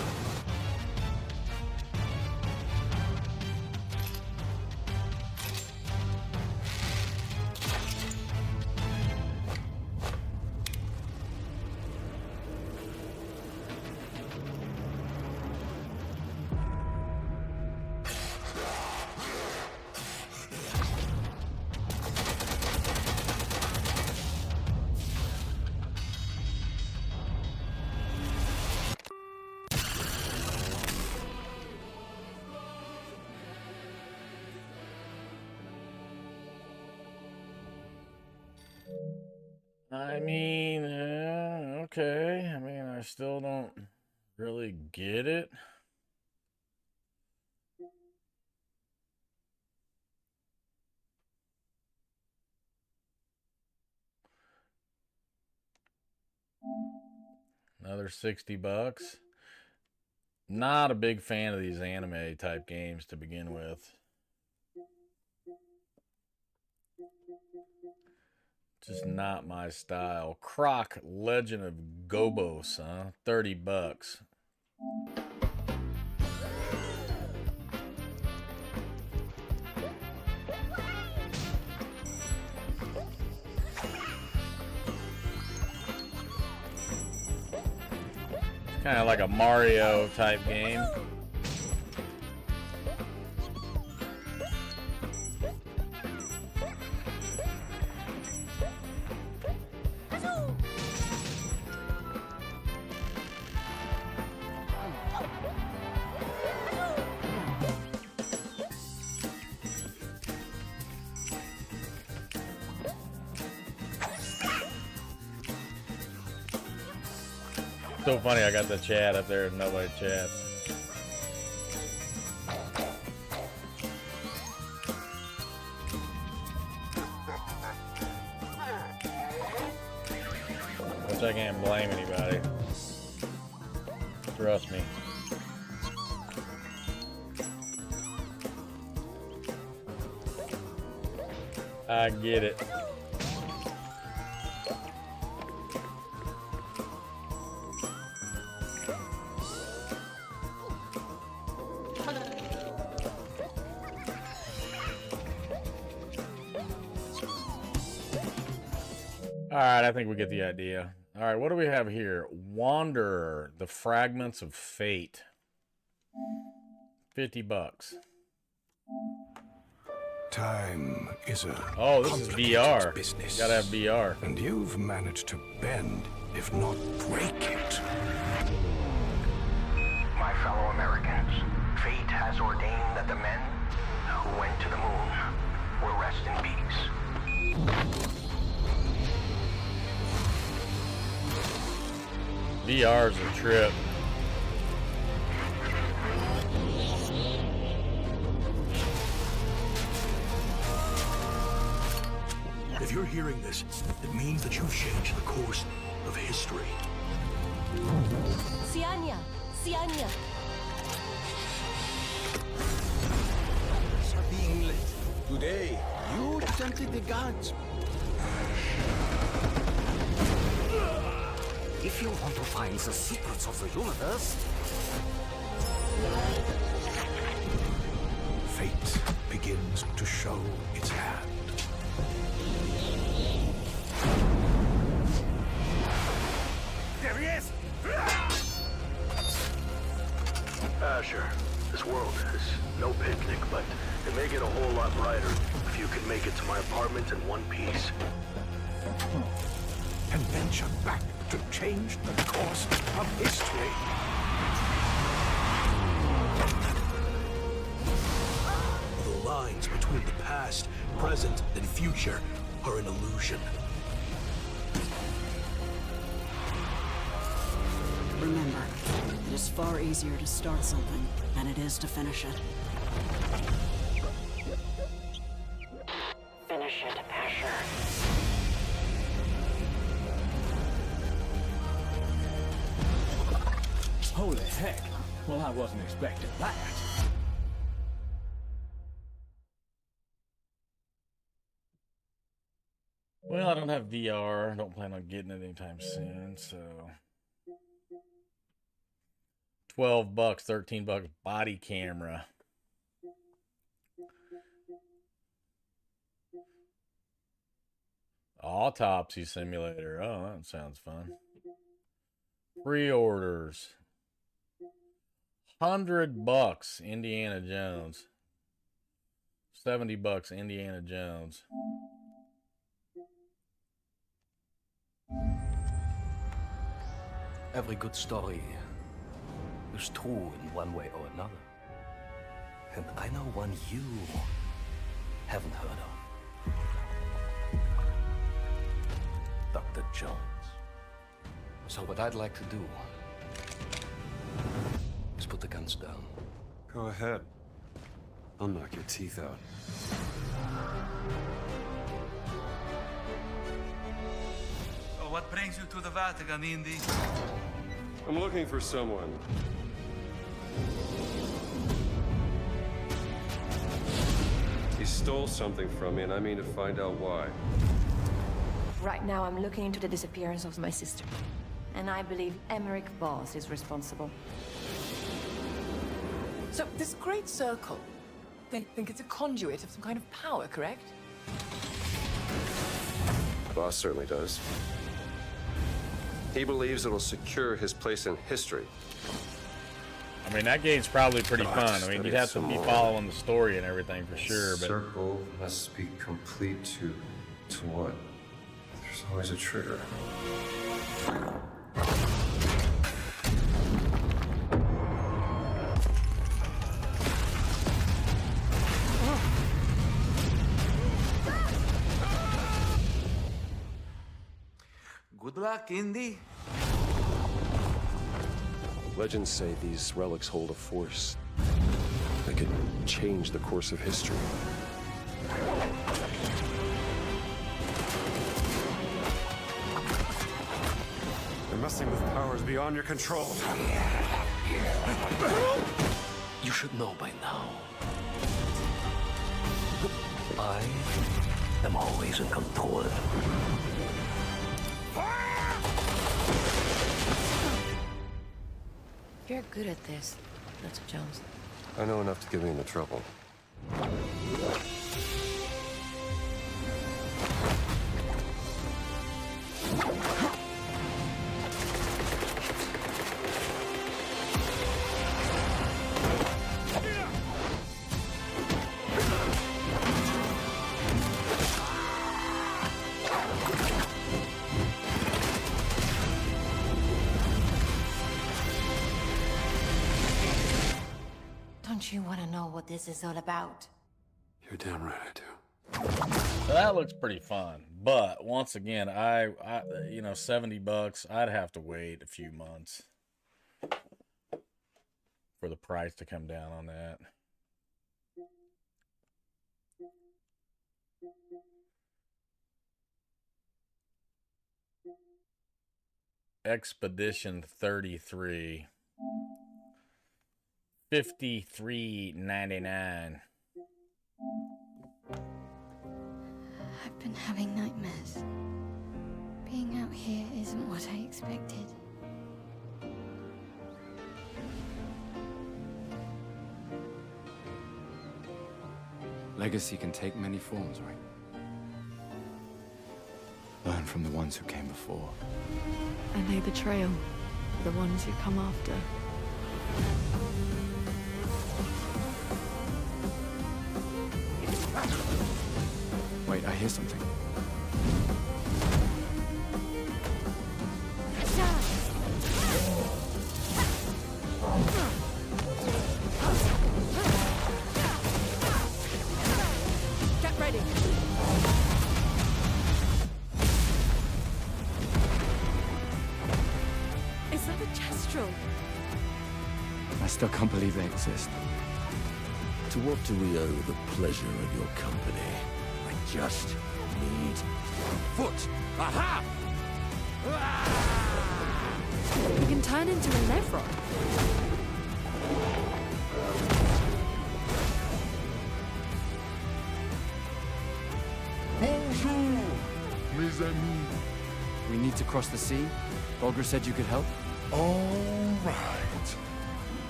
I mean, okay. I mean, I still don't really get it. Another $60. Not a big fan of these anime type games to begin with. Just not my style. Croc Legend of Gobos, huh? $30. Kind of like a Mario type game. So funny, I got the chat up there and nobody chats. Which I can't blame anybody. Trust me. I get it. Alright, I think we get the idea. Alright, what do we have here? Wanderer, the Fragments of Fate. $50. Time is a oh, this is VR. Business. Gotta have VR. And you've managed to bend, if not break it. My fellow Americans, fate has ordained that the men who went to the moon will rest in peace. VR's a trip. If you're hearing this, it means that you've changed the course of history. Sianya! Sianya! Are being lit. Today, you tempted the gods. If you want to find the secrets of the universe, Fate begins to show its hand. there he is! Asher, this world is no picnic, but it may get a whole lot brighter if you can make it to my apartment in one piece. And venture back to change the course of history. The lines between the past, present, and future are an illusion. Remember, it is far easier to start something than it is to finish it. Finish it, Asher. Holy heck. Well, I wasn't expecting that. Well, I don't have VR. I don't plan on getting it anytime soon, so... $12, $13 body camera. Autopsy simulator. Oh, that sounds fun. Pre-orders. $100 Indiana Jones. $70 Indiana Jones. Every good story is true in one way or another. And I know one you haven't heard of. Dr. Jones. So what I'd like to do is put the guns down. Go ahead. I'll knock your teeth out. Oh, what brings you to the Vatican, Indy? I'm looking for someone. He stole something from me, and I mean to find out why. Right now, I'm looking into the disappearance of my sister. And I believe Emmerich Voss is responsible. So, this great circle, they think it's a conduit of some kind of power, correct? Boss certainly does. He believes it'll secure his place in history. I mean, that game's probably pretty fun. I mean, you'd have to be following the story and everything for sure, but... Circle must be complete to what? There's always a trigger. Good luck, Indy. Legends say these relics hold a force that could change the course of history. They're messing with powers beyond your control. You should know by now. I am always in control. You're good at this, Dr. Jones. I know enough to get me into trouble. Don't you want to know what this is all about? You're damn right I do. So that looks pretty fun. But once again, I you know, $70, I'd have to wait a few months for the price to come down on that. Expedition 33. $53.99. I've been having nightmares. Being out here isn't what I expected. Legacy can take many forms, right? Learn from the ones who came before. And lay the trail for the ones who come after. Wait, I hear something. Get ready. Is that a Kestrel? I still can't believe they exist. To what do we owe the pleasure of your company? I just need foot. Aha! You can turn into a Levron. Bonjour, mes amis. We need to cross the sea? Bulger said you could help? All right.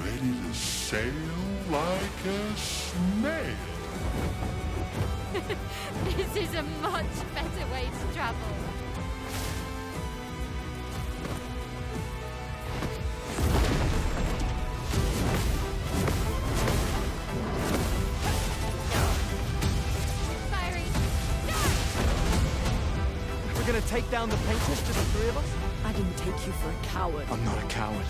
Ready to sail like a snail. This is a much better way to travel. We're gonna take down the painters, just the three of us? I didn't take you for a coward. I'm not a coward.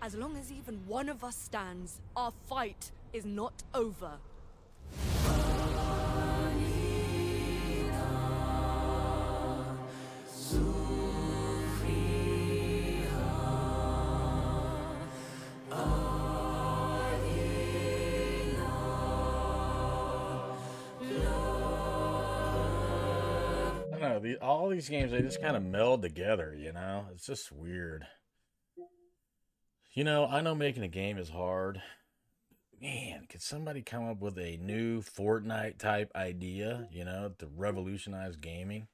As long as even one of us stands, our fight is not over. I don't know, all these games, they just kind of meld together, you know? It's just weird. You know, I know making a game is hard. Man, could somebody come up with a new Fortnite type idea, you know, to revolutionize gaming?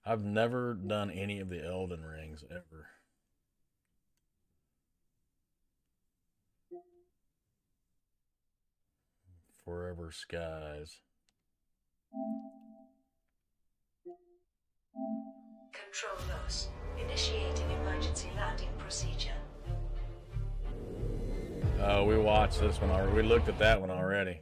I've never done any of the Elden Rings ever. Forever Skies. Control loss. Initiating emergency landing procedure. Oh, we watched this one already. We looked at that one already.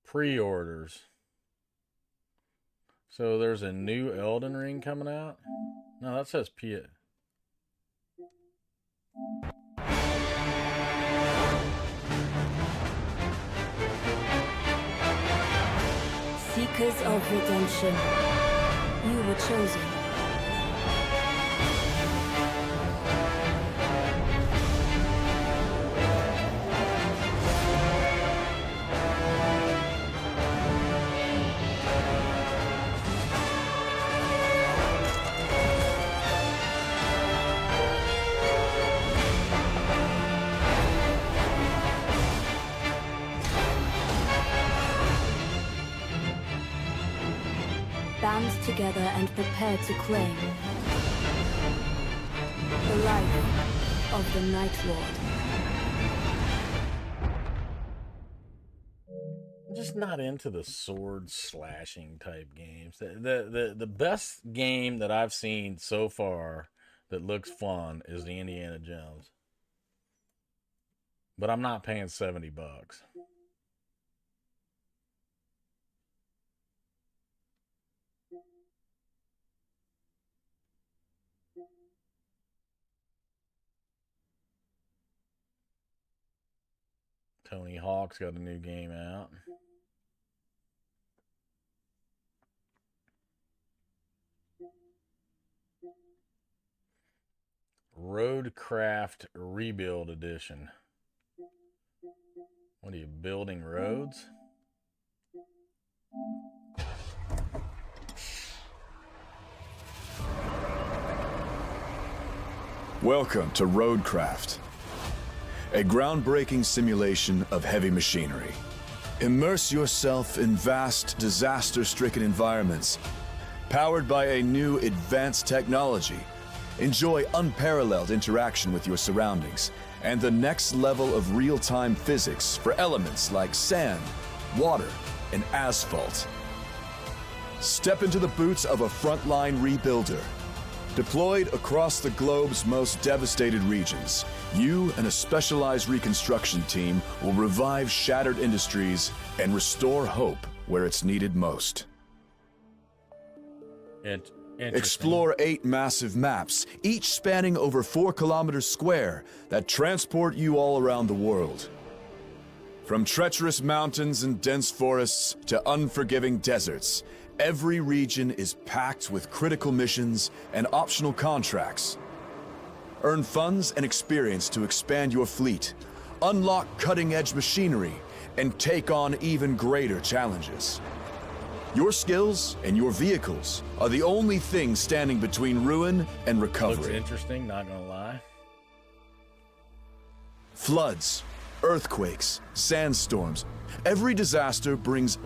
Pre-orders. So there's a new Elden Ring coming out? No, that says P. Seekers of redemption. You were chosen. Band together and prepare to claim the life of the Night Lord. I'm just not into the sword slashing type games. The best game that I've seen so far that looks fun is the Indiana Jones. but I'm not paying $70. Tony Hawk's got a new game out. Roadcraft Rebuild Edition. What are you, building roads? Welcome to Roadcraft, a groundbreaking simulation of heavy machinery. Immerse yourself in vast, disaster-stricken environments, powered by a new advanced technology. Enjoy unparalleled interaction with your surroundings and the next level of real-time physics for elements like sand, water, and asphalt. Step into the boots of a frontline rebuilder. Deployed across the globe's most devastated regions, you and a specialized reconstruction team will revive shattered industries and restore hope where it's needed most. Explore 8 massive maps, each spanning over 4 kilometers square, that transport you all around the world. From treacherous mountains and dense forests to unforgiving deserts, every region is packed with critical missions and optional contracts. Earn funds and experience to expand your fleet, unlock cutting-edge machinery, and take on even greater challenges. Your skills and your vehicles are the only thing standing between ruin and recovery. Looks interesting, not gonna lie. Floods, earthquakes, sandstorms. Every disaster brings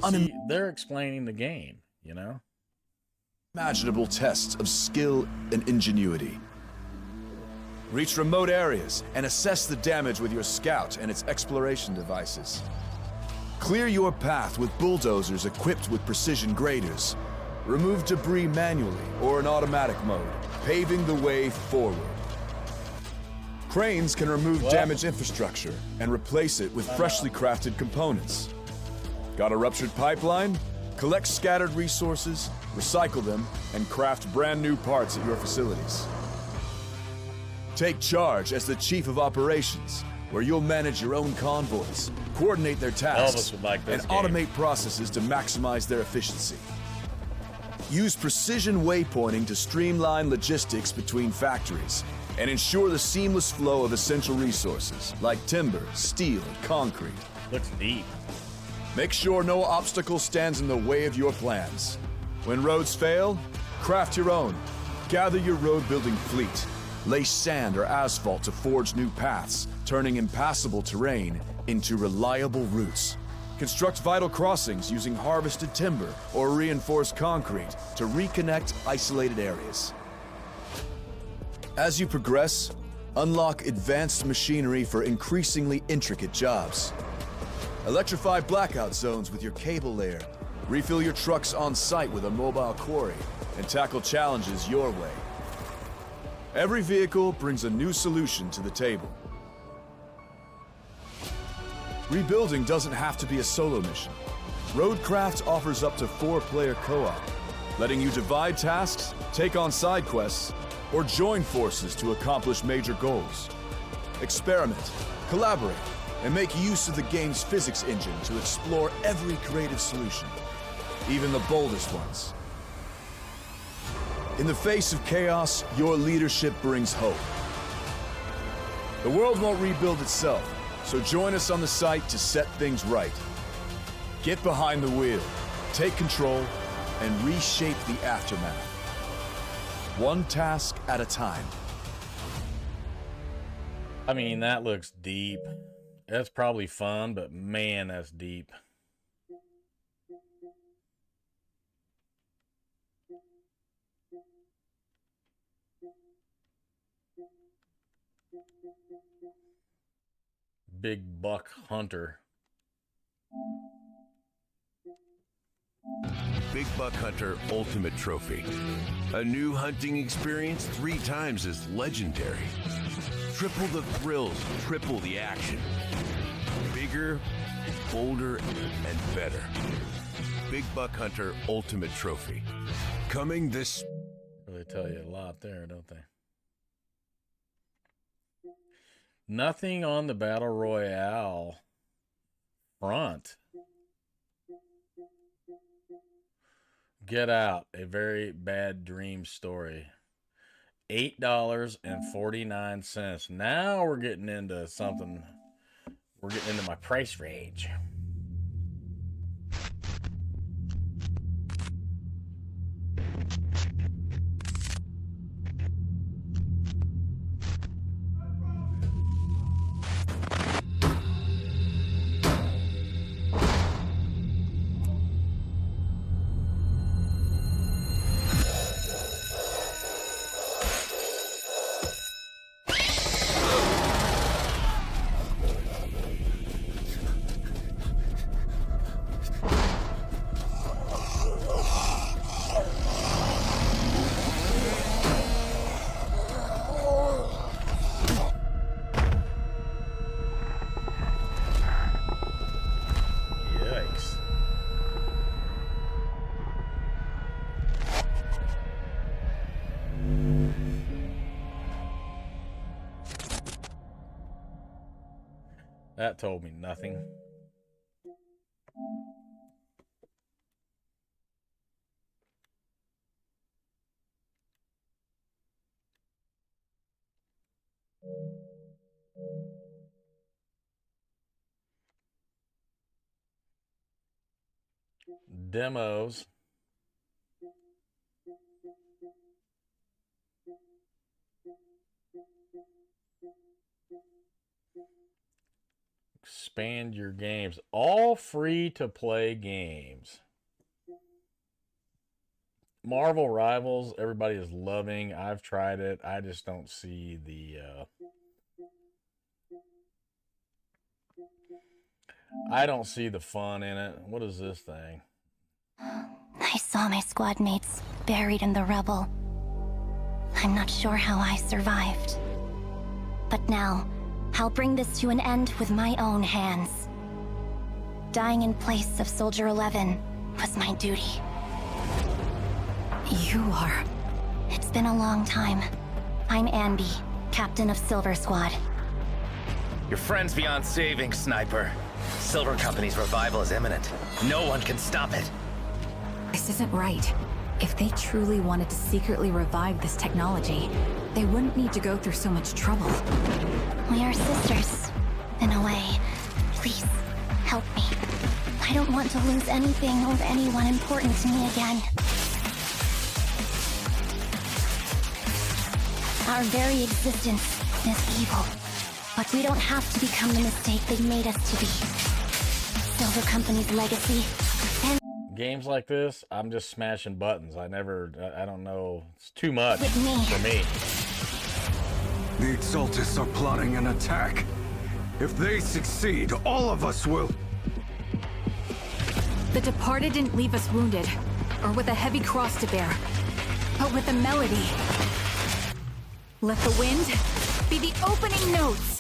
they're explaining the game, you know? Unimaginable tests of skill and ingenuity. Reach remote areas and assess the damage with your scout and its exploration devices. Clear your path with bulldozers equipped with precision graders. Remove debris manually or in automatic mode, paving the way forward. Cranes can remove damaged infrastructure and replace it with freshly crafted components. Got a ruptured pipeline? Collect scattered resources, recycle them, and craft brand new parts at your facilities. Take charge as the Chief of Operations, where you'll manage your own convoys, coordinate their tasks, and automate processes to maximize their efficiency. Use precision waypointing to streamline logistics between factories and ensure the seamless flow of essential resources like timber, steel, and concrete. Looks deep. Make sure no obstacle stands in the way of your plans. When roads fail, craft your own. Gather your road-building fleet. Lay sand or asphalt to forge new paths, turning impassable terrain into reliable routes. Construct vital crossings using harvested timber or reinforced concrete to reconnect isolated areas. As you progress, unlock advanced machinery for increasingly intricate jobs. Electrify blackout zones with your cable layer. Refill your trucks on site with a mobile quarry and tackle challenges your way. Every vehicle brings a new solution to the table. Rebuilding doesn't have to be a solo mission. Roadcraft offers up to 4-player co-op, letting you divide tasks, take on side quests, or join forces to accomplish major goals. Experiment, collaborate, and make use of the game's physics engine to explore every creative solution, even the boldest ones. In the face of chaos, your leadership brings hope. The world won't rebuild itself, so join us on the site to set things right. Get behind the wheel, take control, and reshape the aftermath. One task at a time. I mean, that looks deep. That's probably fun, but man, that's deep. Big Buck Hunter. Big Buck Hunter Ultimate Trophy. A new hunting experience 3 times as legendary. Triple the thrills, triple the action. Bigger, bolder, and better. Big Buck Hunter Ultimate Trophy. Coming this... Really tell you a lot there, don't they? Nothing on the Battle Royale front. Get Out, a very bad dream story. $8.49. Now we're getting into something. We're getting into my price range. That told me nothing. Demos. Expand your games. All free to play games. Marvel Rivals, everybody is loving. I've tried it. I just don't see the... I don't see the fun in it. What is this thing? I saw my squad mates buried in the rubble. I'm not sure how I survived. But now, I'll bring this to an end with my own hands. Dying in place of Soldier 11 was my duty. You are... It's been a long time. I'm Anby, captain of Silver Squad. Your friend's beyond saving, Sniper. Silver Company's revival is imminent. No one can stop it. This isn't right. If they truly wanted to secretly revive this technology, they wouldn't need to go through so much trouble. We are sisters, in a way. Please, help me. I don't want to lose anything or anyone important to me again. Our very existence is evil, but we don't have to become the mistake they made us to be. Silver Company's legacy and games like this, I'm just smashing buttons. I don't know. It's too much with me. For me. The Exaltus are plotting an attack. If they succeed, all of us will... The Departed didn't leave us wounded, or with a heavy cross to bear, but with a melody. Let the wind be the opening notes.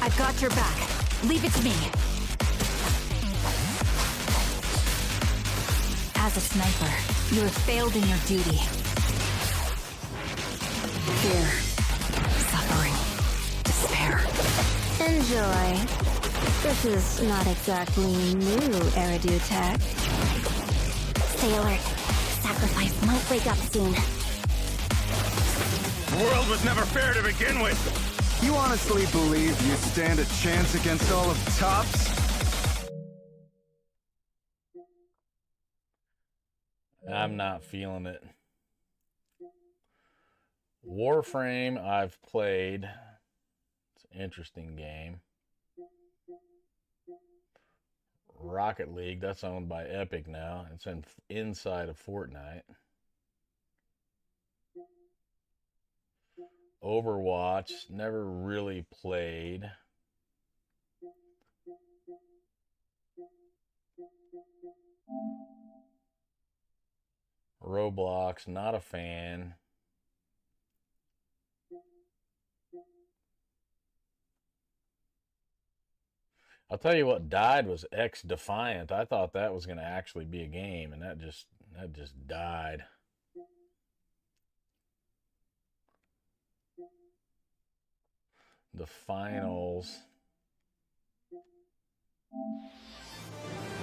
I've got your back. Leave it to me. As a sniper, you have failed in your duty. Fear, suffering, despair. Enjoy. This is not exactly new Eridu tech. Stay alert. Sacrifice might wake up soon. The world was never fair to begin with. You honestly believe you stand a chance against all of Tops? I'm not feeling it. Warframe, I've played. It's an interesting game. Rocket League, that's owned by Epic now. It's inside of Fortnite. Overwatch, never really played. Roblox, not a fan. I'll tell you what died was X Defiant. I thought that was going to actually be a game, and that just died. The finals.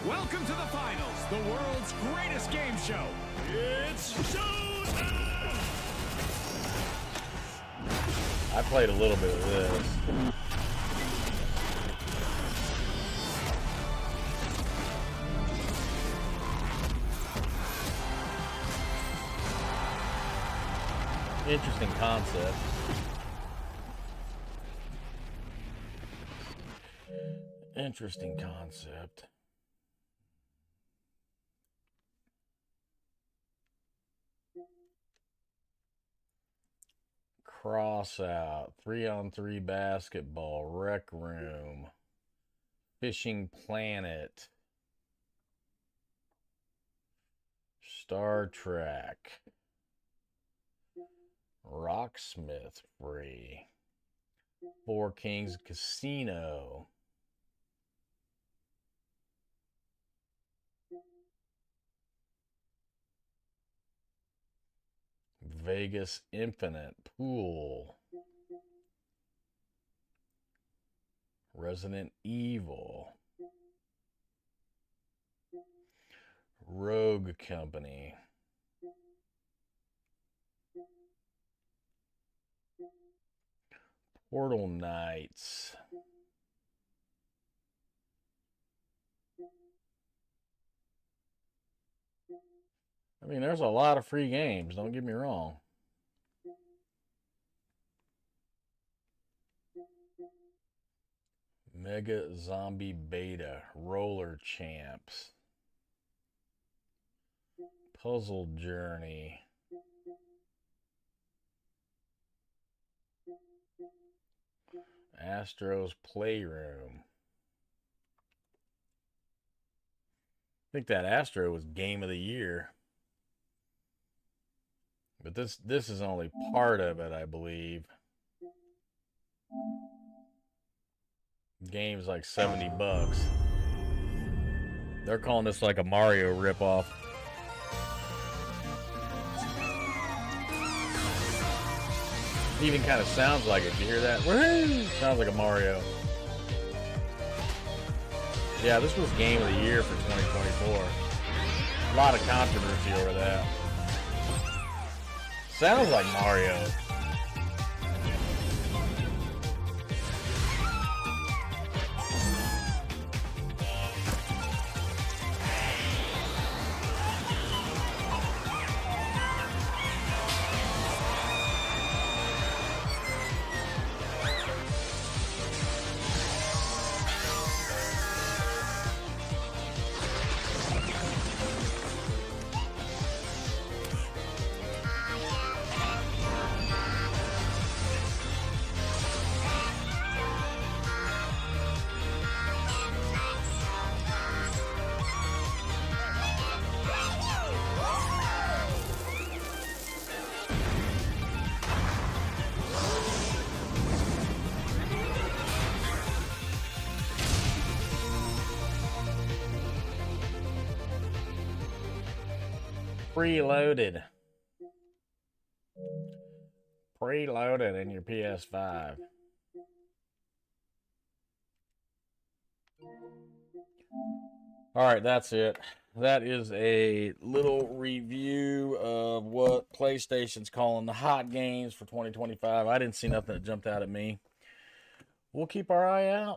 Welcome to the finals, the world's greatest game show. It's showtime! I played a little bit of this. Interesting concept. Interesting concept. Cross out, 3-on-3 basketball, rec room, fishing planet, Star Trek, Rocksmith free, Four Kings Casino, Vegas Infinite Pool, Resident Evil, Rogue Company, Portal Knights, I mean, there's a lot of free games, don't get me wrong. Mega Zombie Beta, Roller Champs, Puzzle Journey, Astro's Playroom. I think that Astro was Game of the Year. But this is only part of it, I believe. Game's like $70. They're calling this like a Mario ripoff. It even kind of sounds like it. You hear that? Woohoo! Sounds like a Mario. Yeah, this was Game of the Year for 2024. A lot of controversy over that. Sounds like Mario. Preloaded. Preloaded in your PS5. Alright, that's it. That is a little review of what PlayStation's calling the hot games for 2025. I didn't see nothing that jumped out at me. We'll keep our eye out.